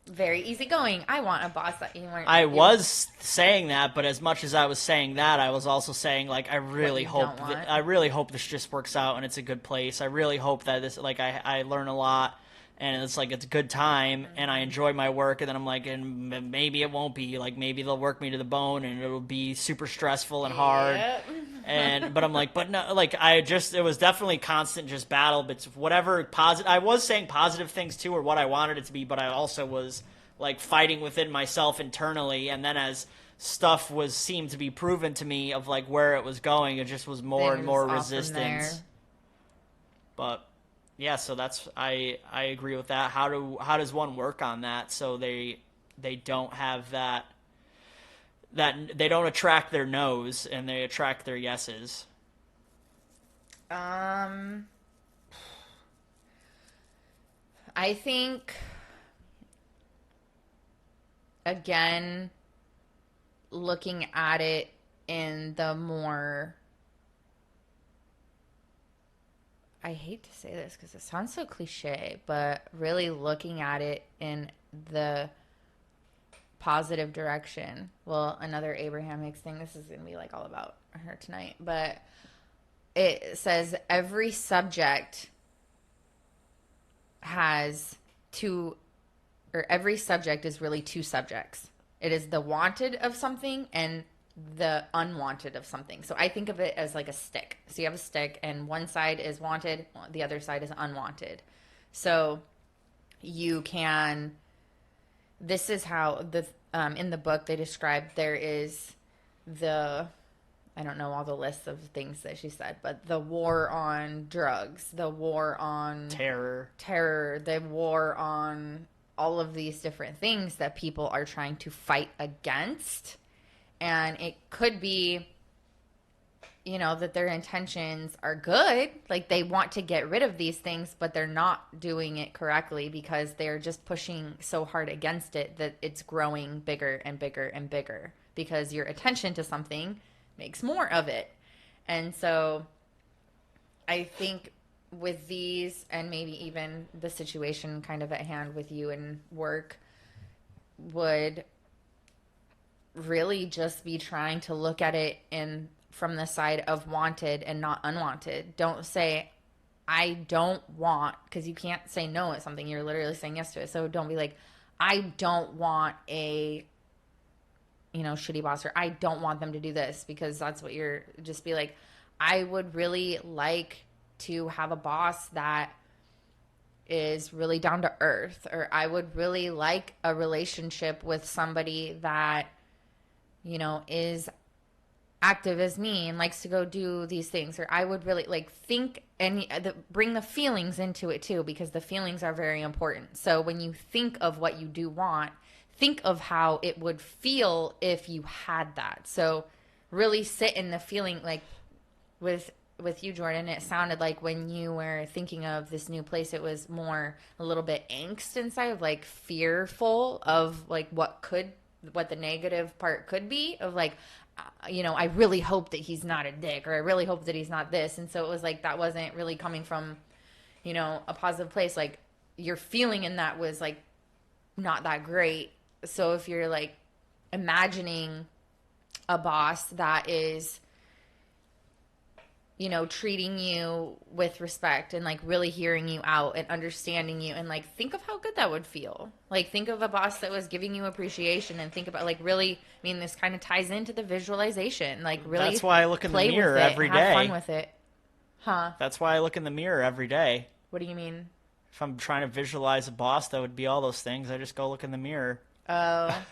very easygoing. I want a boss that you weren't. I was saying that, but as much as I was saying that, I was also saying like I really hope this just works out and it's a good place. I really hope that this like I learn a lot and it's like it's a good time and I enjoy my work, and then I'm like, and maybe it won't be, like maybe they'll work me to the bone and it'll be super stressful and hard. Yep. But I'm like, but no, like it was definitely constant just battle, but whatever positive, I was saying positive things too, or what I wanted it to be, but I also was like fighting within myself internally, and then as stuff seemed to be proven to me of like where it was going, it just was more and more resistance. But yeah, so that's I agree with that. How does one work on that so they don't have that they don't attract their no's and they attract their yeses? I think, again, looking at it in the more, I hate to say this because it sounds so cliche, but really looking at it in the positive direction. Well, another Abraham Hicks thing. This is going to be like all about her tonight, but it says every subject every subject is really two subjects. It is the wanted of something and the unwanted of something. So I think of it as like a stick. So you have a stick and one side is wanted, the other side is unwanted. So you can, this is how in the book they describe, there is I don't know all the lists of things that she said, but the war on drugs, the war on terror, the war on all of these different things that people are trying to fight against. And it could be, that their intentions are good. Like they want to get rid of these things, but they're not doing it correctly because they're just pushing so hard against it that it's growing bigger and bigger and bigger because your attention to something makes more of it. And so I think with these, and maybe even the situation kind of at hand with you and work, would really just be trying to look at it from the side of wanted and not unwanted. Don't say, I don't want, because you can't say no at something. You're literally saying yes to it. So don't be like, I don't want a, shitty boss, or I don't want them to do this, because that's what you're, just be like, I would really like to have a boss that is really down to earth, or I would really like a relationship with somebody that, is active as me and likes to go do these things, or I would really like think and bring the feelings into it too, because the feelings are very important. So when you think of what you do want, think of how it would feel if you had that. So really sit in the feeling, like with you, Jordan, it sounded like when you were thinking of this new place, it was more a little bit angst inside, of like fearful of like what the negative part could be, of like, I really hope that he's not a dick, or I really hope that he's not this. And so it was like, that wasn't really coming from, a positive place. Like your feeling in that was like not that great. So if you're like imagining a boss that is, treating you with respect and like really hearing you out and understanding you, and like think of how good that would feel. Like think of a boss that was giving you appreciation, and think about like really, this kind of ties into the visualization. Like really, that's why I look in the mirror every day. Have fun with it, huh? That's why I look in the mirror every day. What do you mean? If I'm trying to visualize a boss that would be all those things, I just go look in the mirror. Oh.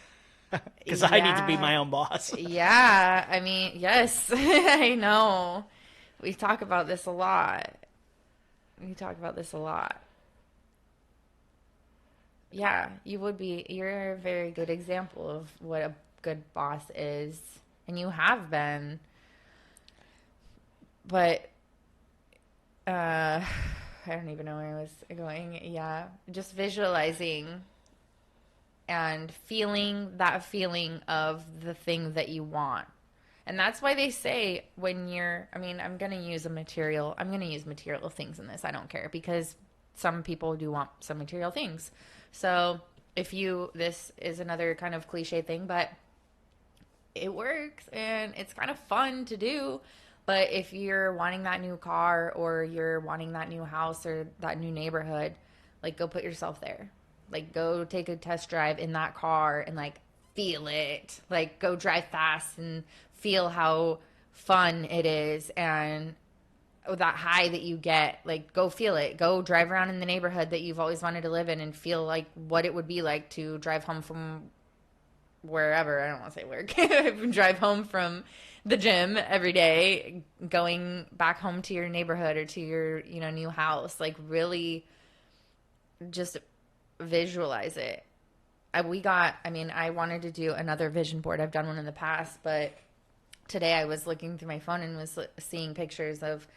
Because I need to be my own boss. Yeah, yes, I know. We talk about this a lot. Yeah, you're a very good example of what a good boss is. And you have been. But, I don't even know where I was going. Yeah, just visualizing and feeling that feeling of the thing that you want. And that's why they say when you're, I'm going to use material things in this. I don't care, because some people do want some material things. So this is another kind of cliche thing, but it works and it's kind of fun to do. But if you're wanting that new car, or you're wanting that new house, or that new neighborhood, like go put yourself there. Like go take a test drive in that car and like feel it. Like go drive fast and feel how fun it is, and that high that you get. Like go feel it. Go drive around in the neighborhood that you've always wanted to live in, and feel like what it would be like to drive home from wherever. I don't want to say work. Drive home from the gym every day, going back home to your neighborhood or to your new house. Like really just visualize it. I wanted to do another vision board. I've done one in the past, but today I was looking through my phone and was seeing pictures of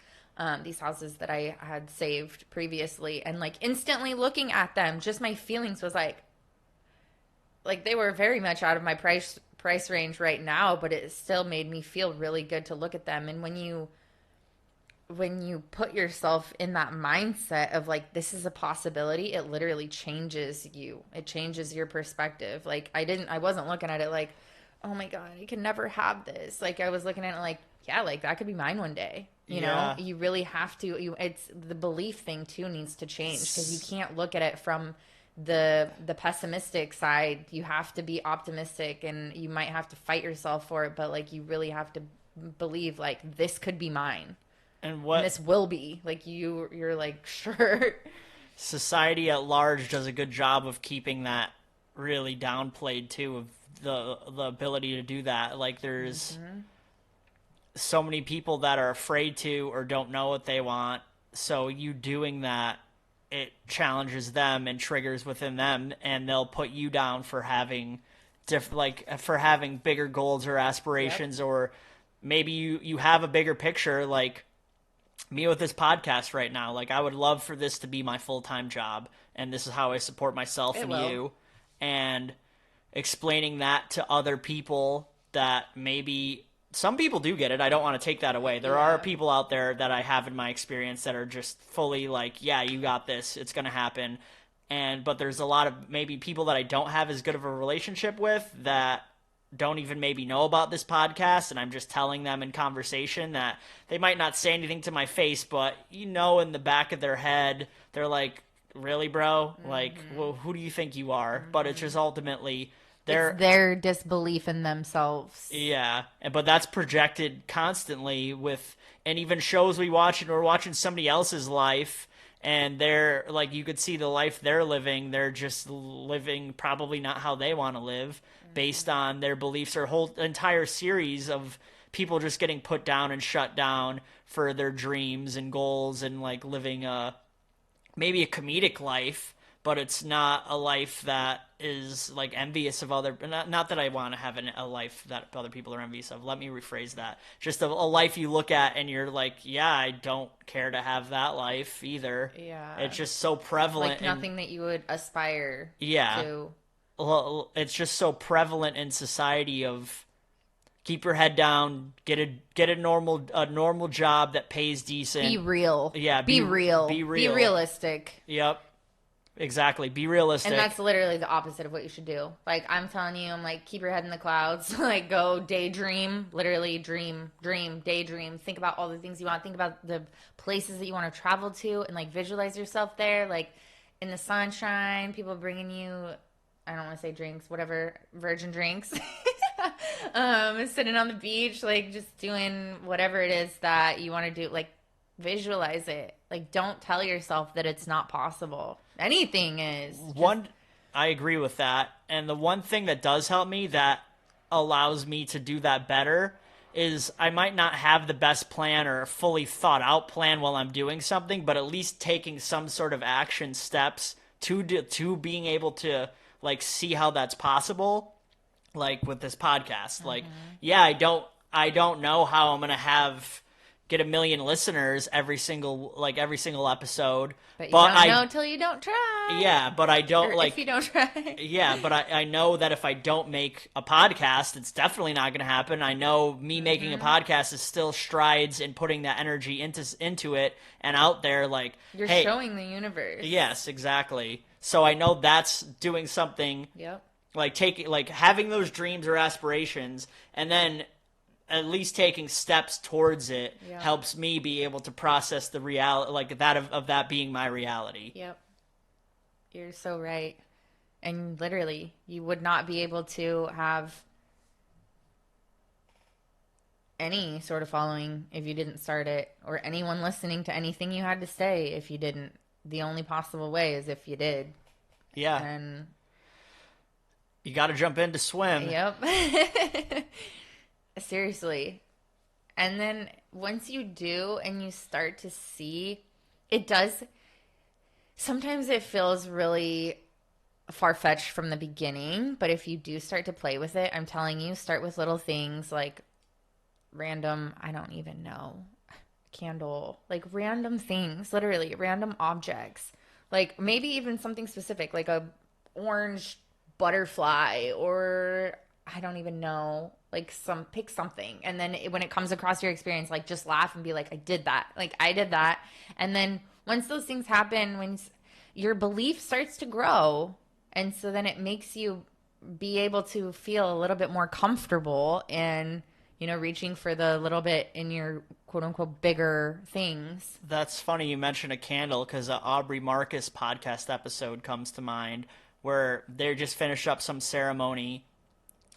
these houses that I had saved previously, and like instantly looking at them, just my feelings was like they were very much out of my price range right now, but it still made me feel really good to look at them. And when you put yourself in that mindset of like, this is a possibility, it literally changes you. It changes your perspective. Like I wasn't looking at it like, oh my God, I can never have this. Like I was looking at it like, yeah, like that could be mine one day. You know, you really have to, it's the belief thing too needs to change, because you can't look at it from the pessimistic side. You have to be optimistic, and you might have to fight yourself for it, but like you really have to believe like this could be mine. And this will be like you're like, sure. Society at large does a good job of keeping that really downplayed too, of the ability to do that. Like there's so many people that are afraid to or don't know what they want. So you doing that, it challenges them and triggers within them, and they'll put you down for having having bigger goals or aspirations. Or maybe you have a bigger picture, like me with this podcast right now. Like I would love for this to be my full-time job, and this is how I support myself you, and explaining that to other people that maybe some people do get it. I don't want to take that away. There are people out there that I have in my experience that are just fully like, yeah, you got this. It's going to happen. But there's a lot of maybe people that I don't have as good of a relationship with that don't even maybe know about this podcast, and I'm just telling them in conversation that they might not say anything to my face, but in the back of their head, they're like, really, bro? Like, well, who do you think you are? But it's just ultimately It's their disbelief in themselves. yeah, but that's projected constantly and even shows we watch, and we're watching somebody else's life, and they're like, you could see the life they're living. They're just living probably not how they want to live based on their beliefs, or whole entire series of people just getting put down and shut down for their dreams and goals, and like living maybe a comedic life, but it's not a life that is like envious of other. Not that I want to have a life that other people are envious of. Let me rephrase that. Just a life you look at and you're like, yeah, I don't care to have that life either. Yeah, it's just so prevalent. Like nothing that you would aspire. Yeah. To. Well, it's just so prevalent in society of keep your head down, get a normal job that pays decent. Be real. Yeah, be real. Be real. Be realistic. Yep. Exactly. Be realistic. And that's literally the opposite of what you should do. Like, I'm telling you, I'm like, keep your head in the clouds. Like, go daydream. Literally dream, daydream. Think about all the things you want. Think about the places that you want to travel to, and like visualize yourself there, like in the sunshine, people bringing you, I don't want to say drinks, whatever, virgin drinks. Sitting on the beach, like just doing whatever it is that you want to do. Like, visualize it. Like, don't tell yourself that it's not possible. Anything is. I agree with that. And the one thing that does help me that allows me to do that better is I might not have the best plan or a fully thought out plan while I'm doing something, but at least taking some sort of action steps to being able to like see how that's possible. Like with this podcast, like, yeah, I don't know how I'm going to get 1 million listeners every single episode. But you don't know till you don't try. Yeah, but I don't if you don't try. Yeah, but I know that if I don't make a podcast, it's definitely not going to happen. I know me making a podcast is still strides in putting that energy into it and out there. Like, you're hey, showing the universe. Yes, exactly. So I know that's doing something. Yep. Like having those dreams or aspirations, and then at least taking steps towards it helps me be able to process the reality, like that of that being my reality. Yep. You're so right. And literally, you would not be able to have any sort of following if you didn't start it, or anyone listening to anything you had to say if you didn't. The only possible way is if you did. Yeah. And you got to jump in to swim. Yep. Seriously. And then once you do and you start to see, it does, sometimes it feels really far-fetched from the beginning, but if you do start to play with it, I'm telling you, start with little things like random, I don't even know, candle, like random things, literally random objects, like maybe even something specific, like a orange butterfly, or I don't even know, like pick something, and then when it comes across your experience, like just laugh and be like, I did that. And then once those things happen, when your belief starts to grow, and so then it makes you be able to feel a little bit more comfortable in, reaching for the little bit in your quote unquote bigger things. That's funny you mentioned a candle, because an Aubrey Marcus podcast episode comes to mind where they just finished up some ceremony,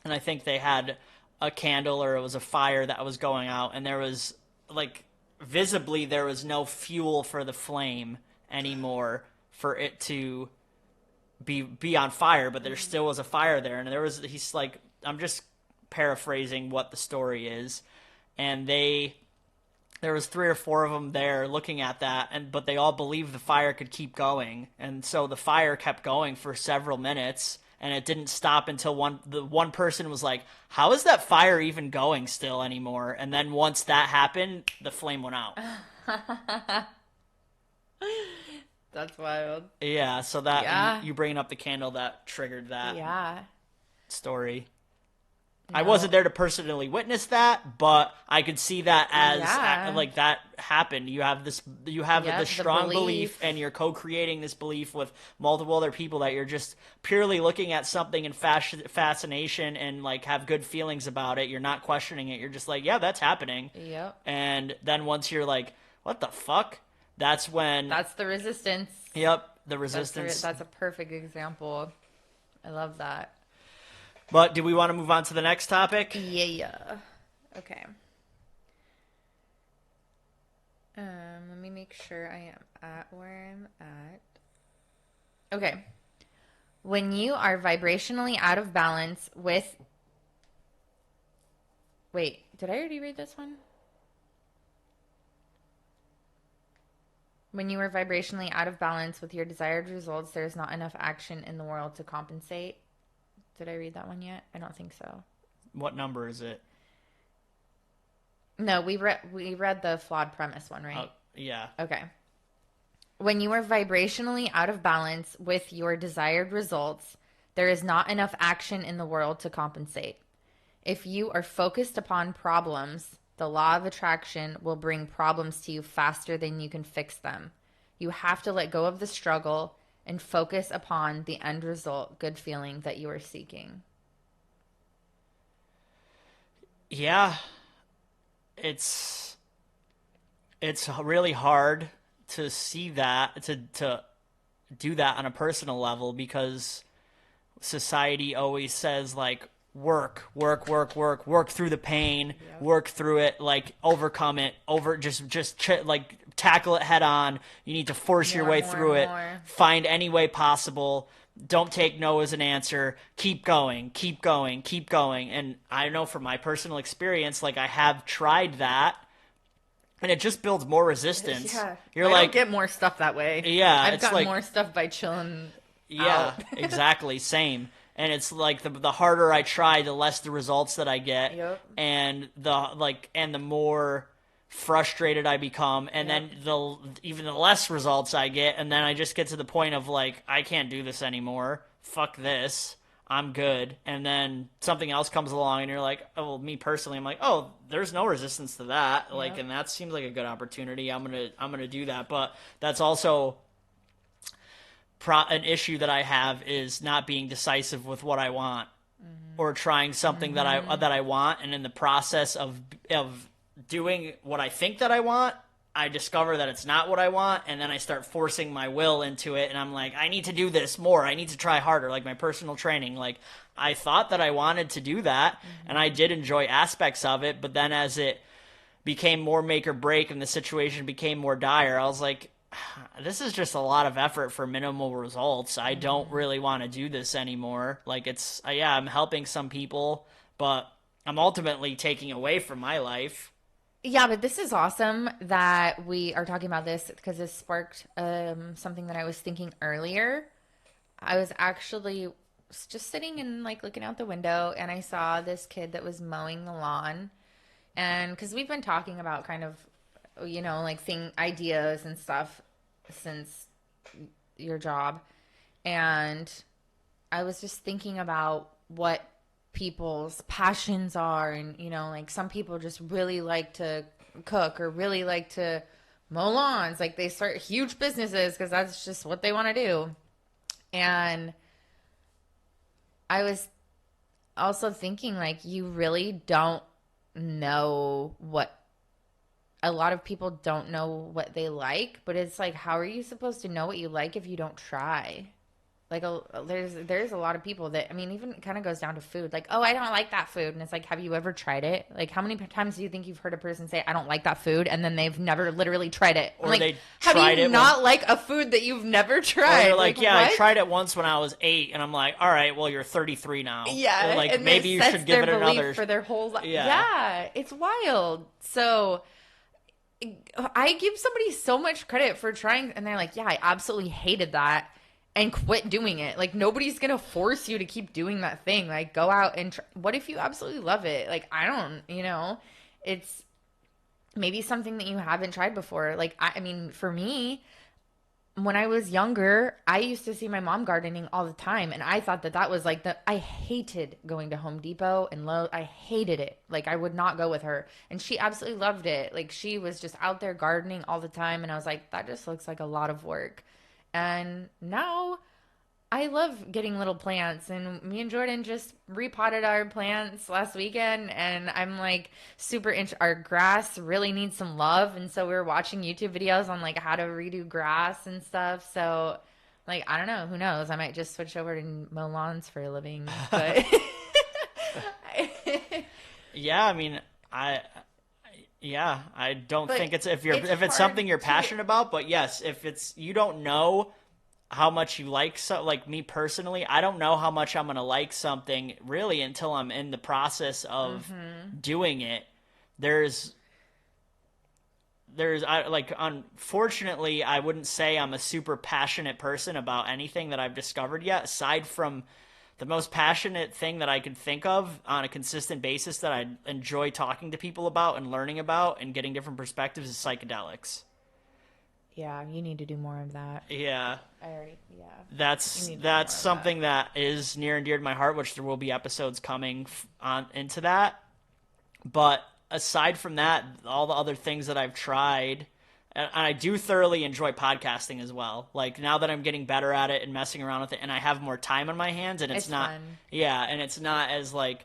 and I think they had a candle, or it was a fire that was going out, and there was like visibly there was no fuel for the flame anymore for it to be on fire, but there still was a fire there, and he's like, I'm just paraphrasing what the story is, and there was 3 or 4 of them there looking at that, but they all believed the fire could keep going, and so the fire kept going for several minutes, and it didn't stop until one person was like, how is that fire even going still anymore? And then once that happened, the flame went out. That's wild. Yeah, so that you bringing up the candle, that triggered that story. I wasn't there to personally witness that, but I could see that as like that happened. You have this strong belief, and you're co-creating this belief with multiple other people that you're just purely looking at something in fascination and like have good feelings about it. You're not questioning it. You're just like, yeah, that's happening. Yep. And then once you're like, what the fuck? That's the resistance. Yep, the resistance. That's a perfect example. I love that. But do we want to move on to the next topic? Yeah. Okay. Let me make sure I am at where I'm at. Okay. When you are vibrationally out of balance with... Wait, did I already read this one? When you are vibrationally out of balance with your desired results, there is not enough action in the world to compensate. Did I read that one yet? I don't think so. What number is it? No, we read the flawed premise one, right? Oh, yeah. Okay. When you are vibrationally out of balance with your desired results, there is not enough action in the world to compensate. If you are focused upon problems, the law of attraction will bring problems to you faster than you can fix them. You have to let go of the struggle and focus upon the end result, good feeling that you are seeking. Yeah. It's really hard to see that, to do that on a personal level, because society always says like, work through the pain, work through it, like overcome it, like tackle it head on. You need to force your way through it, find any way possible. Don't take no as an answer. Keep going. And I know from my personal experience, like I have tried that, and it just builds more resistance. Yeah. You're I like, don't get more stuff that way. Yeah, I've it's got like, more stuff by chilling. Yeah, out. exactly. Same. And it's like the harder I try, the less the results that I get. Yep. And the more frustrated I become, and then even the less results I get, and then I just get to the point of like, I can't do this anymore. Fuck this. I'm good. And then something else comes along, and you're like, oh, well, me personally, I'm like, oh, there's no resistance to that. Like, and that seems like a good opportunity. I'm gonna do that. But that's also an issue that I have, is not being decisive with what I want, or trying something that I want, and in the process of doing what I think that I want, I discover that it's not what I want, and then I start forcing my will into it, and I'm like, I need to do this more, I need to try harder, like my personal training. Like, I thought that I wanted to do that, and I did enjoy aspects of it, but then as it became more make or break and the situation became more dire, I was like, this is just a lot of effort for minimal results. I don't really want to do this anymore. Like, it's, I'm helping some people, but I'm ultimately taking away from my life. Yeah, but this is awesome that we are talking about this, because this sparked something that I was thinking earlier. I was actually just sitting and like looking out the window, and I saw this kid that was mowing the lawn. And because we've been talking about kind of, you know, like ideas and stuff since your job. And I was just thinking about what people's passions are. And, you know, like some people just really like to cook or really like to mow lawns. Like they start huge businesses because that's just what they want to do. And I was also thinking, like, you really don't know what a lot of people don't know what they like, but it's like, how are you supposed to know what you like if you don't try? Like, there's a lot of people that, I mean, even it kind of goes down to food. Like, oh, I don't like that food. And it's like, have you ever tried it? Like, how many times do you think you've heard a person say, I don't like that food, and then they've never literally tried it? Or like, they have tried you it not like a food that you've never tried? Or they're like, yeah, what? I tried it once when I was 8, and I'm like, all right, well, you're 33 now. Yeah, or like, and maybe you should give it another for their whole life. Yeah. Yeah, it's wild. So I give somebody so much credit for trying, and they're like, yeah, I absolutely hated that and quit doing it. Like, nobody's gonna force you to keep doing that thing. Like, go out and what if you absolutely love it? Like, I don't, you know, it's maybe something that you haven't tried before. Like, I mean, for me, when I was younger, I used to see my mom gardening all the time, and I thought that was like I hated going to Home Depot and Lowe's. I hated it. Like, I would not go with her, and she absolutely loved it. Like, she was just out there gardening all the time, and I was like, that just looks like a lot of work. And now I love getting little plants, and me and Jordan just repotted our plants last weekend, and I'm like our grass really needs some love, and so we were watching YouTube videos on like how to redo grass and stuff. So like, I don't know, who knows? I might just switch over to mow lawns for a living, but yeah, I mean, I don't think it's if it's something you're passionate about, but yes, if it's you don't know how much you like like me personally, I don't know how much I'm gonna like something really until I'm in the process of doing it. Unfortunately, I wouldn't say I'm a super passionate person about anything that I've discovered yet, aside from the most passionate thing that I could think of on a consistent basis that I enjoy talking to people about and learning about and getting different perspectives is psychedelics. Yeah, you need to do more of that. Yeah. That's That's something that is near and dear to my heart, which there will be episodes coming on into that. But aside from that, all the other things that I've tried, and I do thoroughly enjoy podcasting as well. Like, now that I'm getting better at it and messing around with it, and I have more time on my hands, and it's not fun. Yeah, and it's not as like,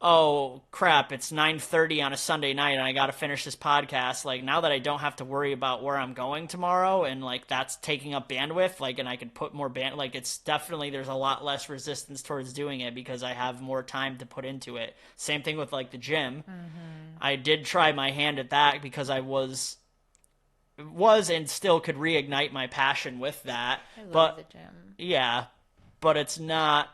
oh crap, it's 9:30 on a Sunday night and I got to finish this podcast. Like, now that I don't have to worry about where I'm going tomorrow and like that's taking up bandwidth, like, and I can put more like, it's definitely, there's a lot less resistance towards doing it because I have more time to put into it. Same thing with like the gym. I did try my hand at that because I was and still could reignite my passion with that. I But love the gym. yeah, but it's not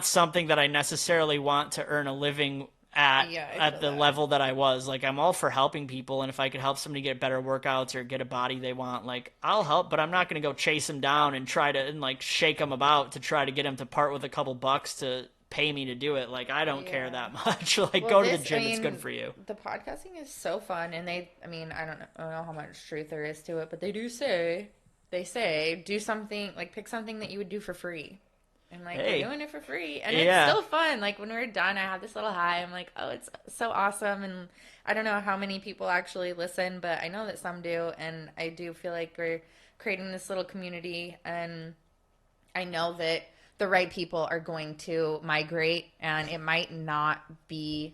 something that I necessarily want to earn a living at the level that I was. Like, I'm all for helping people, and if I could help somebody get better workouts or get a body they want, like, I'll help, but I'm not going to go chase them down and try to and like shake them about to try to get them to part with a couple bucks to pay me to do it. Like, I don't care that much. Like, go to the gym. It's good for you. The podcasting is so fun, and I don't know how much truth there is to it, but they say do something, like, pick something that you would do for free. And like, we're doing it for free, and it's still fun. Like, when we're done, I have this little high. I'm like, oh, it's so awesome. And I don't know how many people actually listen, but I know that some do, and I do feel like we're creating this little community, and I know that the right people are going to migrate, and it might not be,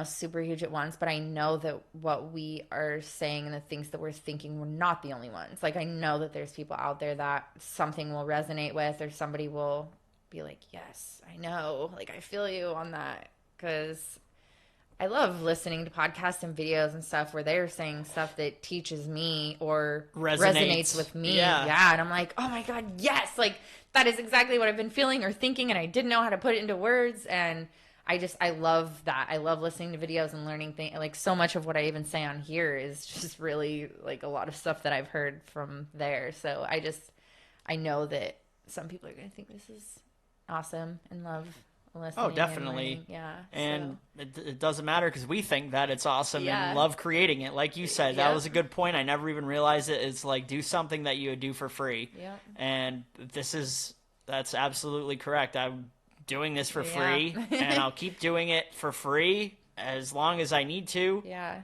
super huge at once, but I know that what we are saying and the things that we're thinking, we're not the only ones. Like, I know that there's people out there that something will resonate with, or somebody will be like, yes, I know. Like, I feel you on that, because I love listening to podcasts and videos and stuff where they're saying stuff that teaches me or resonates with me. Yeah. And I'm like, oh my God, yes. Like, that is exactly what I've been feeling or thinking, and I didn't know how to put it into words. And I love that. I love listening to videos and learning things. Like, so much of what I even say on here is just really like a lot of stuff that I've heard from there. So I know that some people are going to think this is awesome and love listening. Oh, definitely. And so. it doesn't matter because we think that it's awesome and love creating it. Like you said, that was a good point. I never even realized it. It's like, do something that you would do for free. Yeah. And that's absolutely correct. I'm doing this for free, and I'll keep doing it for free as long as I need to. Yeah.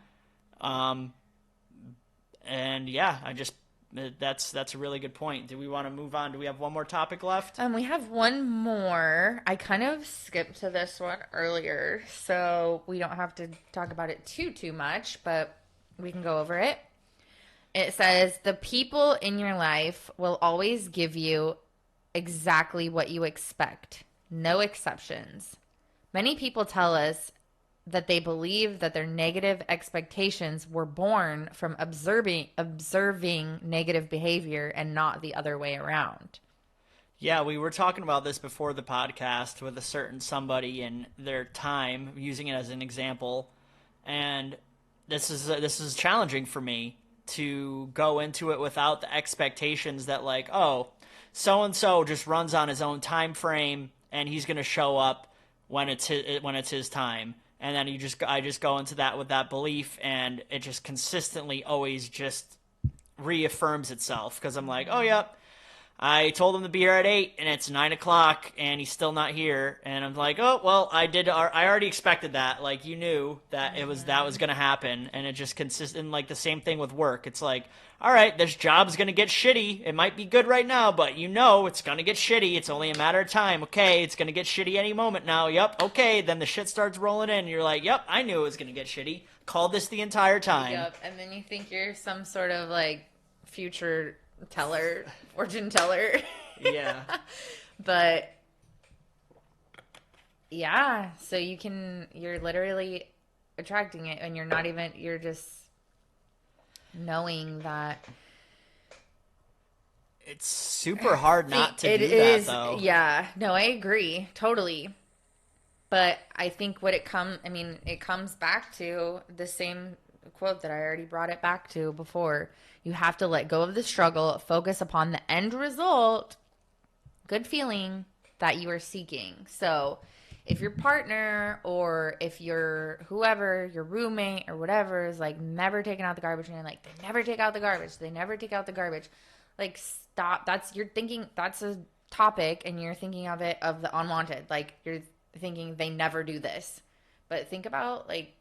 And yeah, that's a really good point. Do we want to move on? Do we have one more topic left? We have one more. I kind of skipped to this one earlier, so we don't have to talk about it too much, but we can go over it. It says, the people in your life will always give you exactly what you expect. No exceptions. Many people tell us that they believe that their negative expectations were born from observing negative behavior and not the other way around. Yeah, we were talking about this before the podcast with a certain somebody in their time, using it as an example, and this is challenging for me to go into it without the expectations that, like, oh, so and so just runs on his own time frame and he's going to show up when it's his time. And then I just go into that with that belief, and it just consistently always just reaffirms itself because I'm like, oh, yep. I told him to be here at 8, and it's 9 o'clock, and he's still not here. And I'm like, oh, well, I already expected that. Like, you knew that that was going to happen, and it just consists in, like, the same thing with work. It's like, all right, this job's going to get shitty. It might be good right now, but you know it's going to get shitty. It's only a matter of time. Okay, it's going to get shitty any moment now. Yep, okay. Then the shit starts rolling in, and you're like, yep, I knew it was going to get shitty. Called this the entire time. Yep, and then you think you're some sort of, like, future teller, fortune teller. Yeah. But yeah, so you're literally attracting it, and you're just knowing that it's super hard not to do that, though. Yeah, no, I agree totally. But I think it comes back to the same quote that I already brought it back to before. You have to let go of the struggle, focus upon the end result, good feeling that you are seeking. So if your partner or if your whoever, your roommate or whatever is like never taking out the garbage and you're like, they never take out the garbage. Like, stop. You're thinking that's a topic and you're thinking of the unwanted. Like, you're thinking they never do this. But think about, like,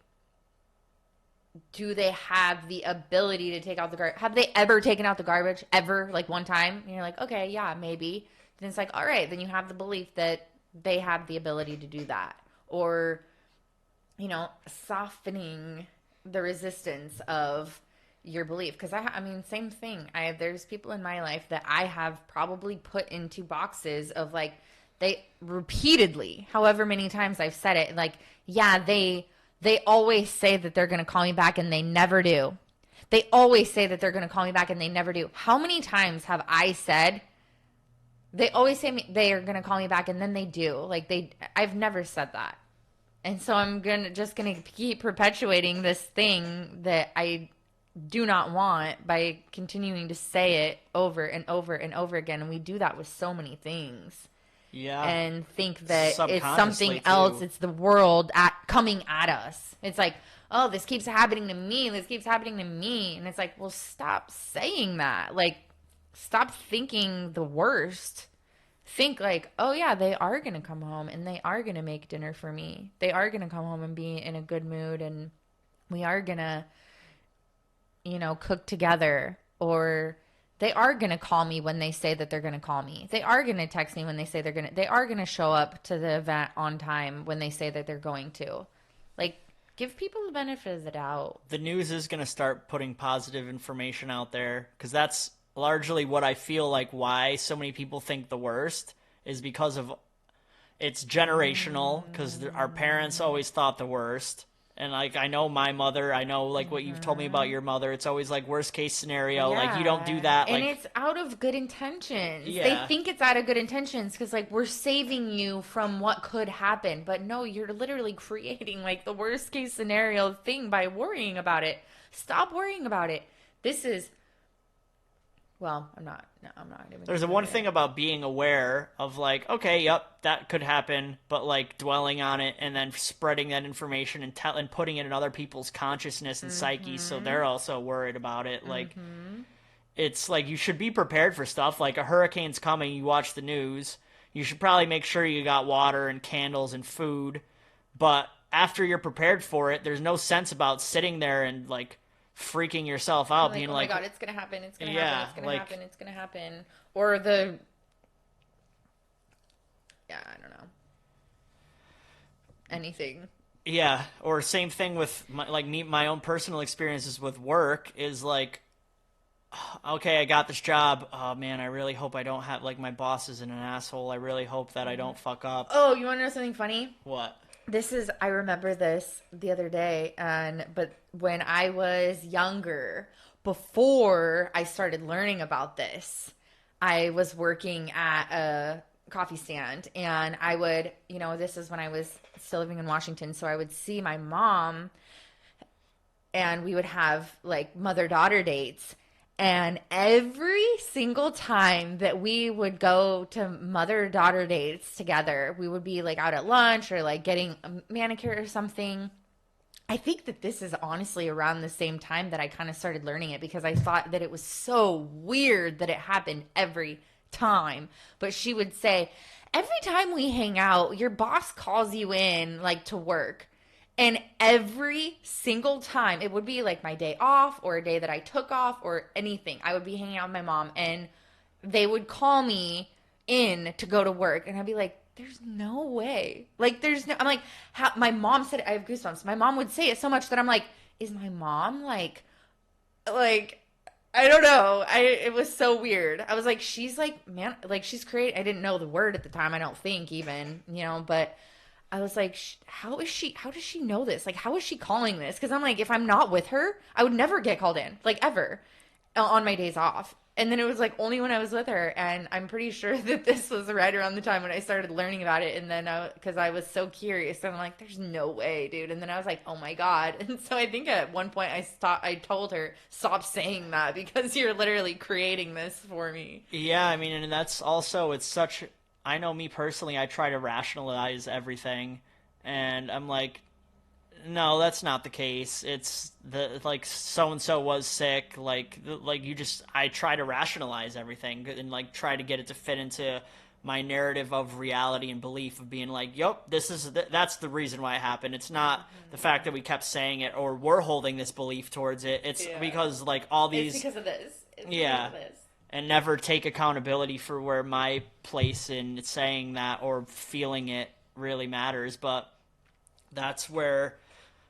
do they have the ability to take out the garbage? Have they ever taken out the garbage? Ever? Like, one time? And you're like, okay, yeah, maybe. Then it's like, all right, then you have the belief that they have the ability to do that. Or, softening the resistance of your belief. Because, same thing. There's people in my life that I have probably put into boxes of, like, they repeatedly, however many times I've said it, like, yeah, they always say that they're going to call me back and they never do. They always say that they're going to call me back and they never do. How many times have I said, they always say they are going to call me back and then they do? Like, I've never said that. And so I'm just going to keep perpetuating this thing that I do not want by continuing to say it over and over and over again. And we do that with so many things. Yeah. And think that it's something else. It's the world coming at us. It's like, oh, this keeps happening to me. And it's like, well, stop saying that. Like, stop thinking the worst. Think like, oh, yeah, they are going to come home and they are going to make dinner for me. They are going to come home and be in a good mood. And we are going to, cook together. Or they are going to call me when they say that they're going to call me. They are going to text me when they say they are going to show up to the event on time when they say that they're going to. Like, give people the benefit of the doubt. The news is going to start putting positive information out there because that's largely what I feel like why so many people think the worst is because of it's generational because our parents always thought the worst. And, like, I know my mother, I know, like, what you've told me about your mother. It's always, like, worst case scenario. Yeah. Like, you don't do that. And like, it's out of good intentions. Yeah. They think it's out of good intentions because, like, we're saving you from what could happen. But, no, you're literally creating, like, the worst case scenario thing by worrying about it. Stop worrying about it. This is... Well, I'm not even. There's one thing about being aware of, like, okay, yep, that could happen, but, like, dwelling on it and then spreading that information and putting it in other people's consciousness and psyche, so they're also worried about it. Like, it's like you should be prepared for stuff. Like, a hurricane's coming, you watch the news, you should probably make sure you got water and candles and food, but after you're prepared for it, there's no sense about sitting there and, like, freaking yourself out, being like, oh my God, it's gonna happen, it's gonna happen, it's gonna happen. Or I don't know, anything. Yeah, or same thing with my own personal experiences with work is like, okay, I got this job. Oh man, I really hope I don't have, like, my boss isn't an asshole. I really hope that I don't fuck up. Oh, you want to know something funny? What? I remember this the other day, but when I was younger, before I started learning about this, I was working at a coffee stand, and I would, this is when I was still living in Washington, so I would see my mom, and we would have, like, mother-daughter dates. And every single time that we would go to mother-daughter dates together, we would be, like, out at lunch or, like, getting a manicure or something. I think that this is honestly around the same time that I kind of started learning it, because I thought that it was so weird that it happened every time. But she would say, every time we hang out, your boss calls you in like to work. And every single time, it would be like my day off or a day that I took off or anything, I would be hanging out with my mom and they would call me in to go to work. And I'd be like, there's no way. Like, there's no, I'm like, how, my mom said, I have goosebumps. My mom would say it so much that I'm like, is my mom like, I don't know. It was so weird. I was like, she's like, man, like she's creating, I didn't know the word at the time. I don't think even, but I was like, how does she know this? Like, how is she calling this? Because I'm like, if I'm not with her, I would never get called in, like ever, on my days off. And then it was like only when I was with her. And I'm pretty sure that this was right around the time when I started learning about it. And then because I was so curious, and I'm like, there's no way, dude. And then I was like, oh my God. And so I think at one point I told her, stop saying that because you're literally creating this for me. Yeah, I mean, and that's also, it's such, I know me personally, I try to rationalize everything, and I'm like, no, that's not the case. It's like so and so was sick. Like you just, I try to rationalize everything and like try to get it to fit into my narrative of reality and belief of being like, yep, that's the reason why it happened. It's not the fact that we kept saying it or we're holding this belief towards it. It's because like all these, it's because of this. Because of this. And never take accountability for where my place in saying that or feeling it really matters. But that's where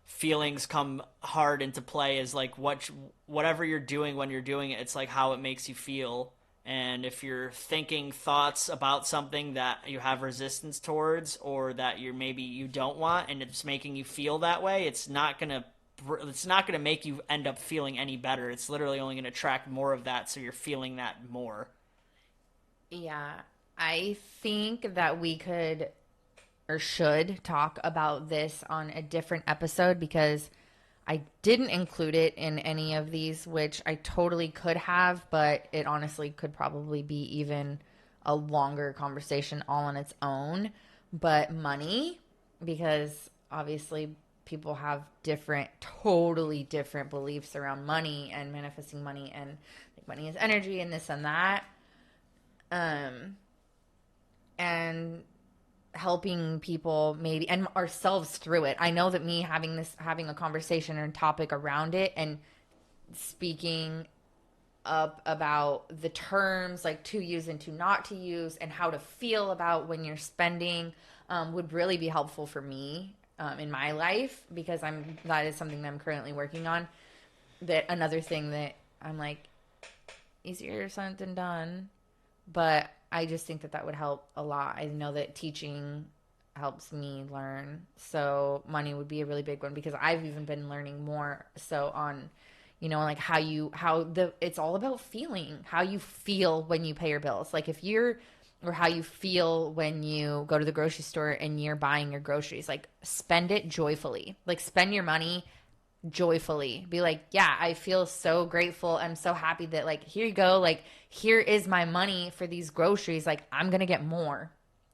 feelings come hard into play, is like whatever you're doing when you're doing it, it's like how it makes you feel. And if you're thinking thoughts about something that you have resistance towards or that maybe you don't want, and it's making you feel that way, it's not gonna make you end up feeling any better. It's literally only going to attract more of that, so you're feeling that more. Yeah, I think that we could or should talk about this on a different episode, because I didn't include it in any of these, which I totally could have, but it honestly could probably be even a longer conversation all on its own. But money, because obviously people have totally different beliefs around money and manifesting money, and like money is energy and this and that. And helping people maybe, and ourselves through it. I know that me having a conversation or topic around it and speaking up about the terms, like to use and to not to use, and how to feel about when you're spending, would really be helpful for me in my life, because that is something that I'm currently working on. That another thing that I'm like, easier said than done, but I just think that would help a lot. I know that teaching helps me learn, so money would be a really big one, because I've even been learning more so on, like it's all about feeling, how you feel when you pay your bills, like or how you feel when you go to the grocery store and you're buying your groceries. Like, spend it joyfully. Like, spend your money joyfully. Be like, yeah, I feel so grateful. I'm so happy that, like, here you go. Like, here is my money for these groceries. Like, I'm going to get more.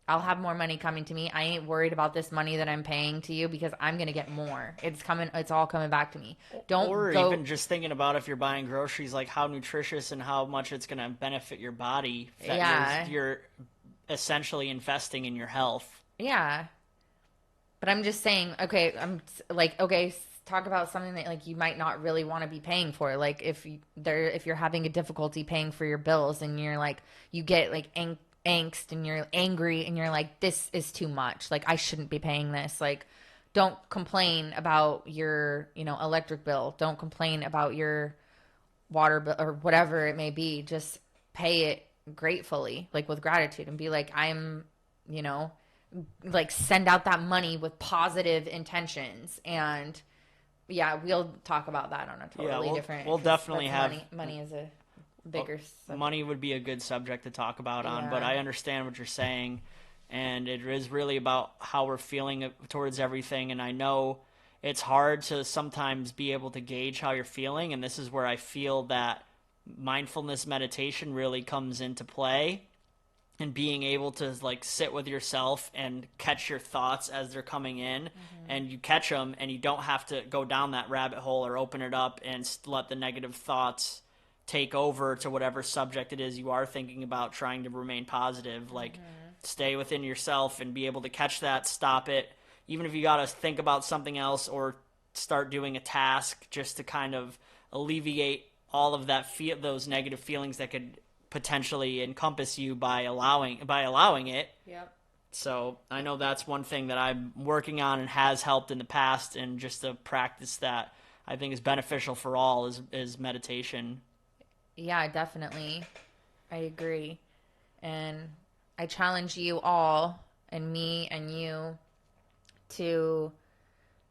I'll have more money coming to me. I ain't worried about this money that I'm paying to you, because I'm going to get more. It's all coming back to me. Even just thinking about if you're buying groceries, like how nutritious and how much it's going to benefit your body. You're essentially investing in your health. Yeah. But I'm just saying, okay, talk about something that like you might not really want to be paying for. Like if you're having a difficulty paying for your bills, and you're like, you get like angst and you're angry and you're like, this is too much. Like, I shouldn't be paying this. Like, don't complain about your, electric bill. Don't complain about your water bill or whatever it may be. Just pay it gratefully, like with gratitude, and be like, I'm, like send out that money with positive intentions. And yeah, we'll talk about that on a totally different. We'll definitely have money is a bigger subject. Money would be a good subject to talk about on, but I understand what you're saying, and it is really about how we're feeling towards everything. And I know it's hard to sometimes be able to gauge how you're feeling, and this is where I feel that mindfulness meditation really comes into play, and being able to like sit with yourself and catch your thoughts as they're coming in, and you catch them, and you don't have to go down that rabbit hole or open it up and let the negative thoughts take over to whatever subject it is you are thinking about, trying to remain positive. Like, stay within yourself and be able to catch that, stop it, even if you got to think about something else or start doing a task, just to kind of alleviate all of that those negative feelings that could potentially encompass you by allowing it. Yep. So I know that's one thing that I'm working on and has helped in the past, and just a practice that I think is beneficial for all is meditation. Yeah, definitely. I agree. And I challenge you all, and me and you, to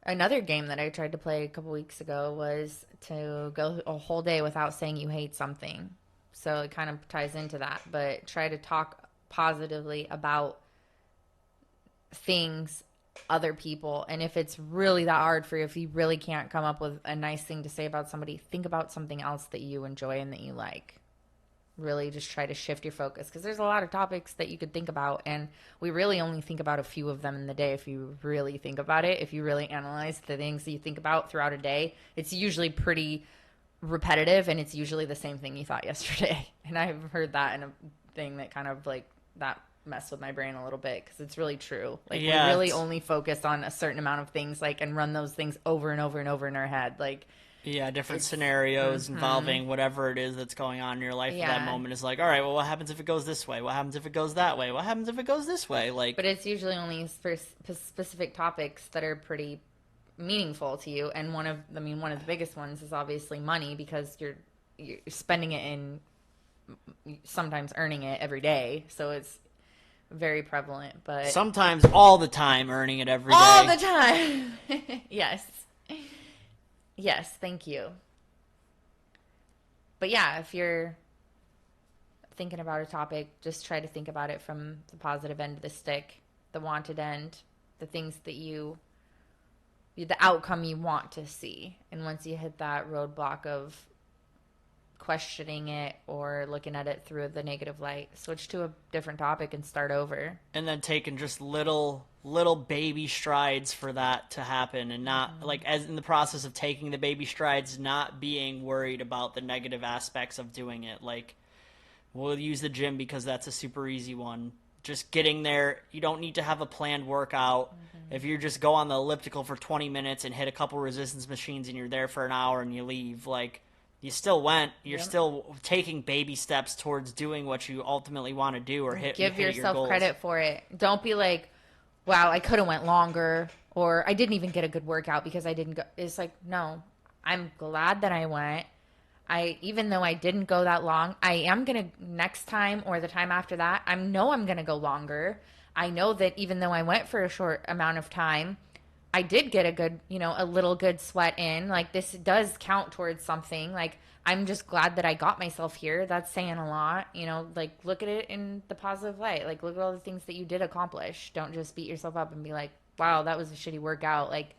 another game that I tried to play a couple weeks ago, was to go a whole day without saying you hate something. So it kind of ties into that, but try to talk positively about things, other people. And if it's really that hard for you, if you really can't come up with a nice thing to say about somebody, think about something else that you enjoy and that you like. Really just try to shift your focus, because there's a lot of topics that you could think about, and we really only think about a few of them in the day. If you really think about it, if you really analyze the things that you think about throughout a day, it's usually pretty repetitive, and it's usually the same thing you thought yesterday. And I've heard that in a thing that kind of like that messed with my brain a little bit, because it's really true. Like, yeah, we really only focus on a certain amount of things, like, and run those things over and over and over in our head. Like, yeah, different scenarios involving whatever it is that's going on in your life at that moment is like, all right, well, what happens if it goes this way? What happens if it goes that way? What happens if it goes this way? Like, but it's usually only for specific topics that are pretty meaningful to you. And one of the biggest ones is obviously money, because you're spending it in, sometimes earning it every day. So it's very prevalent, but sometimes all the time earning it every day. All the time. Yes, thank you. But yeah, if you're thinking about a topic, just try to think about it from the positive end of the stick, the wanted end, the things that the outcome you want to see. And once you hit that roadblock of questioning it or looking at it through the negative light, switch to a different topic and start over. And then taking just little baby strides for that to happen, and not like, as in the process of taking the baby strides, not being worried about the negative aspects of doing it. Like, we'll use the gym because that's a super easy one. Just getting there, you don't need to have a planned workout. If you just go on the elliptical for 20 minutes and hit a couple resistance machines and you're there for an hour and you leave, like, you still went. You're still taking baby steps towards doing what you ultimately want to do, or give your yourself goals. Credit for it. Don't be like, wow, I could have went longer, or I didn't even get a good workout because I didn't go. It's like, no, I'm glad that I went. Even though I didn't go that long, I am going to next time or the time after that, I'm going to go longer. I know that even though I went for a short amount of time, I did get a good, a little good sweat in. Like, this does count towards something. Like, I'm just glad that I got myself here. That's saying a lot. Like, look at it in the positive light. Like, look at all the things that you did accomplish. Don't just beat yourself up and be like, wow, that was a shitty workout. Like,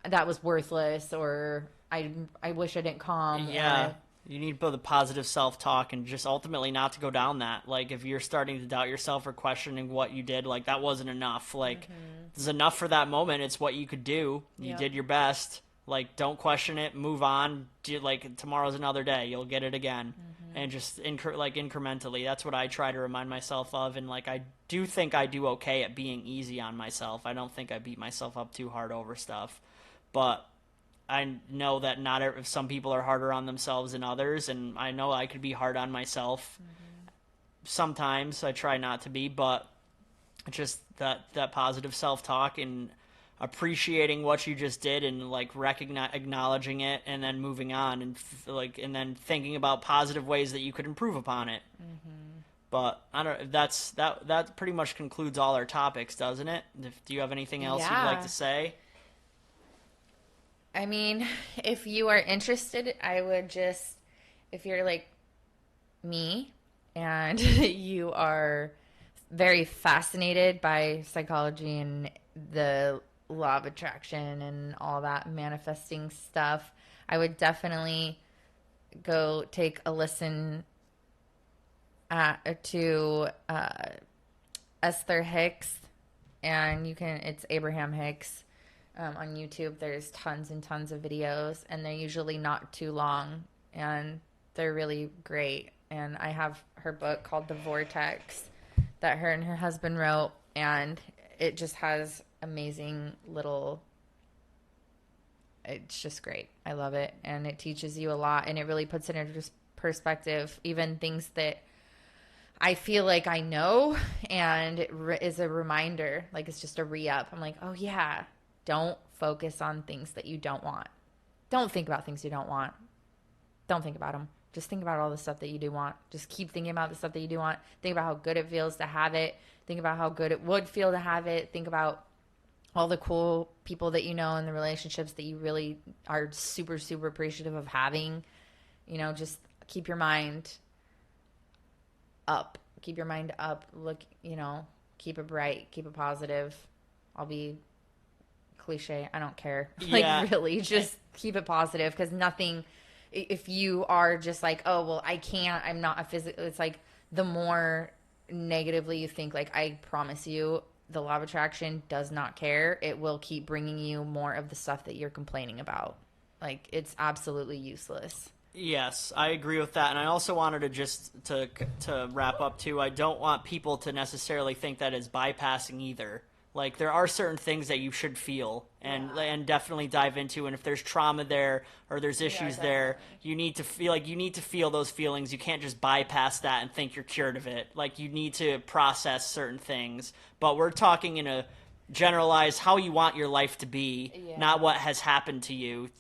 that was worthless, or I wish I didn't come. Yeah. You need both the positive self-talk and just ultimately not to go down that. Like, if you're starting to doubt yourself or questioning what you did, like, that wasn't enough. Like, it's enough for that moment. It's what you could do. You did your best. Like, don't question it. Move on. Like, tomorrow's another day. You'll get it again. And just, incrementally. That's what I try to remind myself of. And, like, I do think I do okay at being easy on myself. I don't think I beat myself up too hard over stuff. But I know that some people are harder on themselves than others, and I know I could be hard on myself. Sometimes I try not to be, but just that positive self-talk and appreciating what you just did, and like acknowledging it, and then moving on, and and then thinking about positive ways that you could improve upon it. But I don't. That pretty much concludes all our topics, doesn't it? Do you have anything else you'd like to say? I mean, if you are interested, I would just, if you're like me and you are very fascinated by psychology and the law of attraction and all that manifesting stuff, I would definitely go take a listen to Esther Hicks, and it's Abraham Hicks. On YouTube, there's tons and tons of videos, and they're usually not too long, and they're really great. And I have her book called The Vortex that her and her husband wrote, and it just has amazing little... It's just great. I love it, and it teaches you a lot, and it really puts it into perspective, even things that I feel like I know, and it is a reminder, like it's just a re-up. I'm like, oh yeah, don't focus on things that you don't want. Don't think about things you don't want. Don't think about them. Just think about all the stuff that you do want. Just keep thinking about the stuff that you do want. Think about how good it feels to have it. Think about how good it would feel to have it. Think about all the cool people that you know and the relationships that you really are super, super appreciative of having. You know, just keep your mind up. Keep your mind up. Look, you know, keep it bright. Keep it positive. I'll be cliche. I don't care. Yeah. Like, really, just keep it positive, because nothing, if you are just like, oh, well, I can't, I'm not a physical, it's like the more negatively you think, like, I promise you, the law of attraction does not care. It will keep bringing you more of the stuff that you're complaining about. Like, it's absolutely useless. Yes, I agree with that. And I also wanted to just to wrap up too, I don't want people to necessarily think that it's bypassing either. Like, there are certain things that you should feel and definitely dive into. And if there's trauma there or there's issues there, you need to feel those feelings. You can't just bypass that and think you're cured of it. Like, you need to process certain things. But we're talking in a generalized how you want your life to be, not what has happened to you.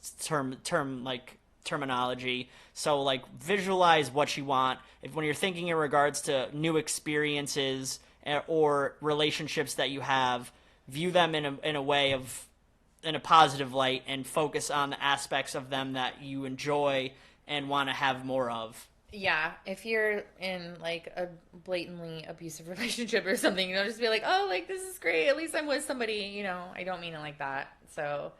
Terminology. So, like, visualize what you want. When you're thinking in regards to new experiences or relationships that you have, view them in a positive light and focus on the aspects of them that you enjoy and want to have more of. Yeah, if you're in, like, a blatantly abusive relationship or something, you know, just be like, oh, like, this is great. At least I'm with somebody, you know. I don't mean it like that. So,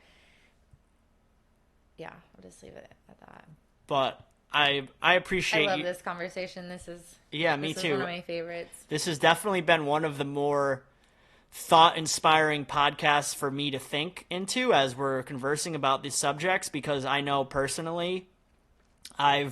yeah, I'll just leave it at that. But I appreciate I love this conversation. This is me this too. Is one of my favorites. This has definitely been one of the more thought-inspiring podcasts for me to think into as we're conversing about these subjects, because I know personally my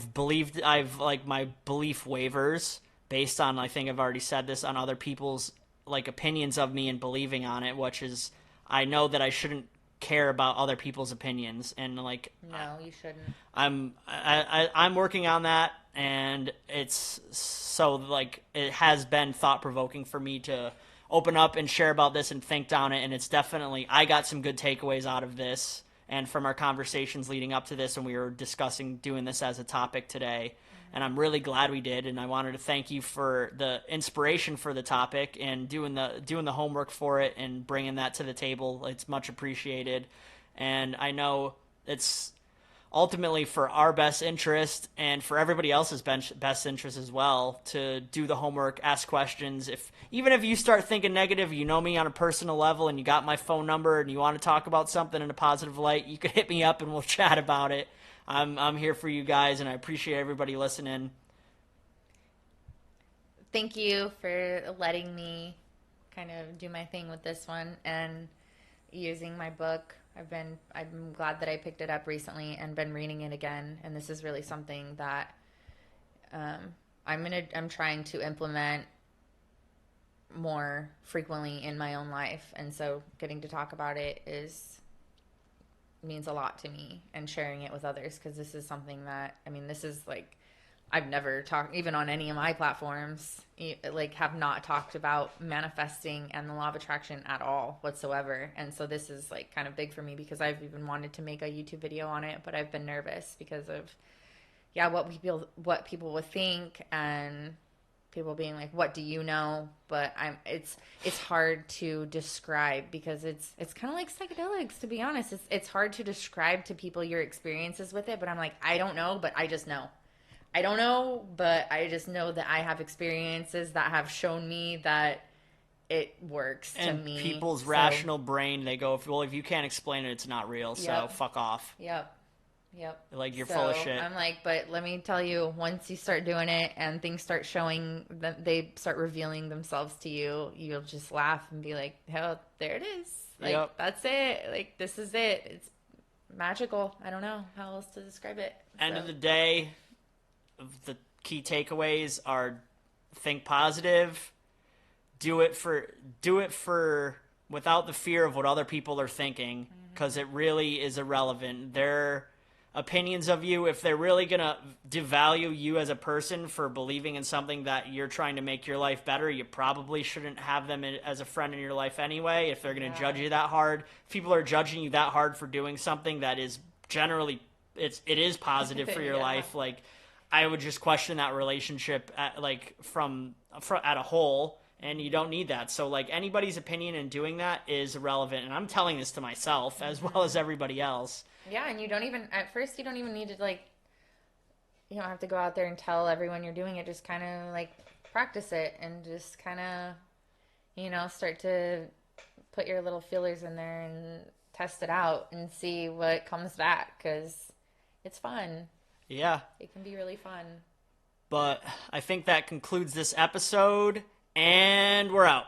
belief wavers based on, I think I've already said this, on other people's, like, opinions of me and believing on it, which is, I know that I shouldn't care about other people's opinions, and, like, no, you shouldn't. I'm working on that, and it's so, like, it has been thought-provoking for me to open up and share about this and think on it, and it's definitely, I got some good takeaways out of this and from our conversations leading up to this, and we were discussing doing this as a topic today. And I'm really glad we did, and I wanted to thank you for the inspiration for the topic and doing the homework for it and bringing that to the table. It's much appreciated, and I know it's ultimately for our best interest and for everybody else's best interest as well to do the homework, ask questions. Even if you start thinking negative, you know me on a personal level, and you got my phone number, and you want to talk about something in a positive light, you could hit me up and we'll chat about it. I'm here for you guys, and I appreciate everybody listening. Thank you for letting me kind of do my thing with this one and using my book. I'm glad that I picked it up recently and been reading it again, and this is really something that I'm trying to implement more frequently in my own life, and so getting to talk about it means a lot to me, and sharing it with others, because this is something that, I mean, this is like, I've never talked, even on any of my platforms, like, have not talked about manifesting and the law of attraction at all whatsoever. And so this is, like, kind of big for me, because I've even wanted to make a YouTube video on it, but I've been nervous because of what people would think, and people being like, what do you know? But it's hard to describe, because it's kind of like psychedelics, to be honest. It's hard to describe to people your experiences with it, but I'm like, I don't know, but I just know. I don't know, but I just know that I have experiences that have shown me that it works to me. And people's rational brain, they go, well, if you can't explain it, it's not real, so Yep. fuck off. Yep. Yep. Like, you're full of shit. I'm like, but let me tell you, once you start doing it and things start showing, they start revealing themselves to you, you'll just laugh and be like, hell, there it is. Like, Yep. That's it. Like, this is it. It's magical. I don't know how else to describe it. End of the day, the key takeaways are: think positive, do it for without the fear of what other people are thinking, because it really is irrelevant. Their opinions of you, if they're really gonna devalue you as a person for believing in something that you're trying to make your life better, you probably shouldn't have them as a friend in your life anyway. If they're gonna judge you that hard, if people are judging you that hard for doing something that is generally it is positive for your life, like, I would just question that relationship at a whole, and you don't need that. So, like, anybody's opinion in doing that is irrelevant, and I'm telling this to myself as well as everybody else. Yeah, and you don't even need to, like, you don't have to go out there and tell everyone you're doing it. Just kind of, like, practice it and just kind of, start to put your little feelers in there and test it out and see what comes back, because it's fun. Yeah. It can be really fun. But I think that concludes this episode, and we're out.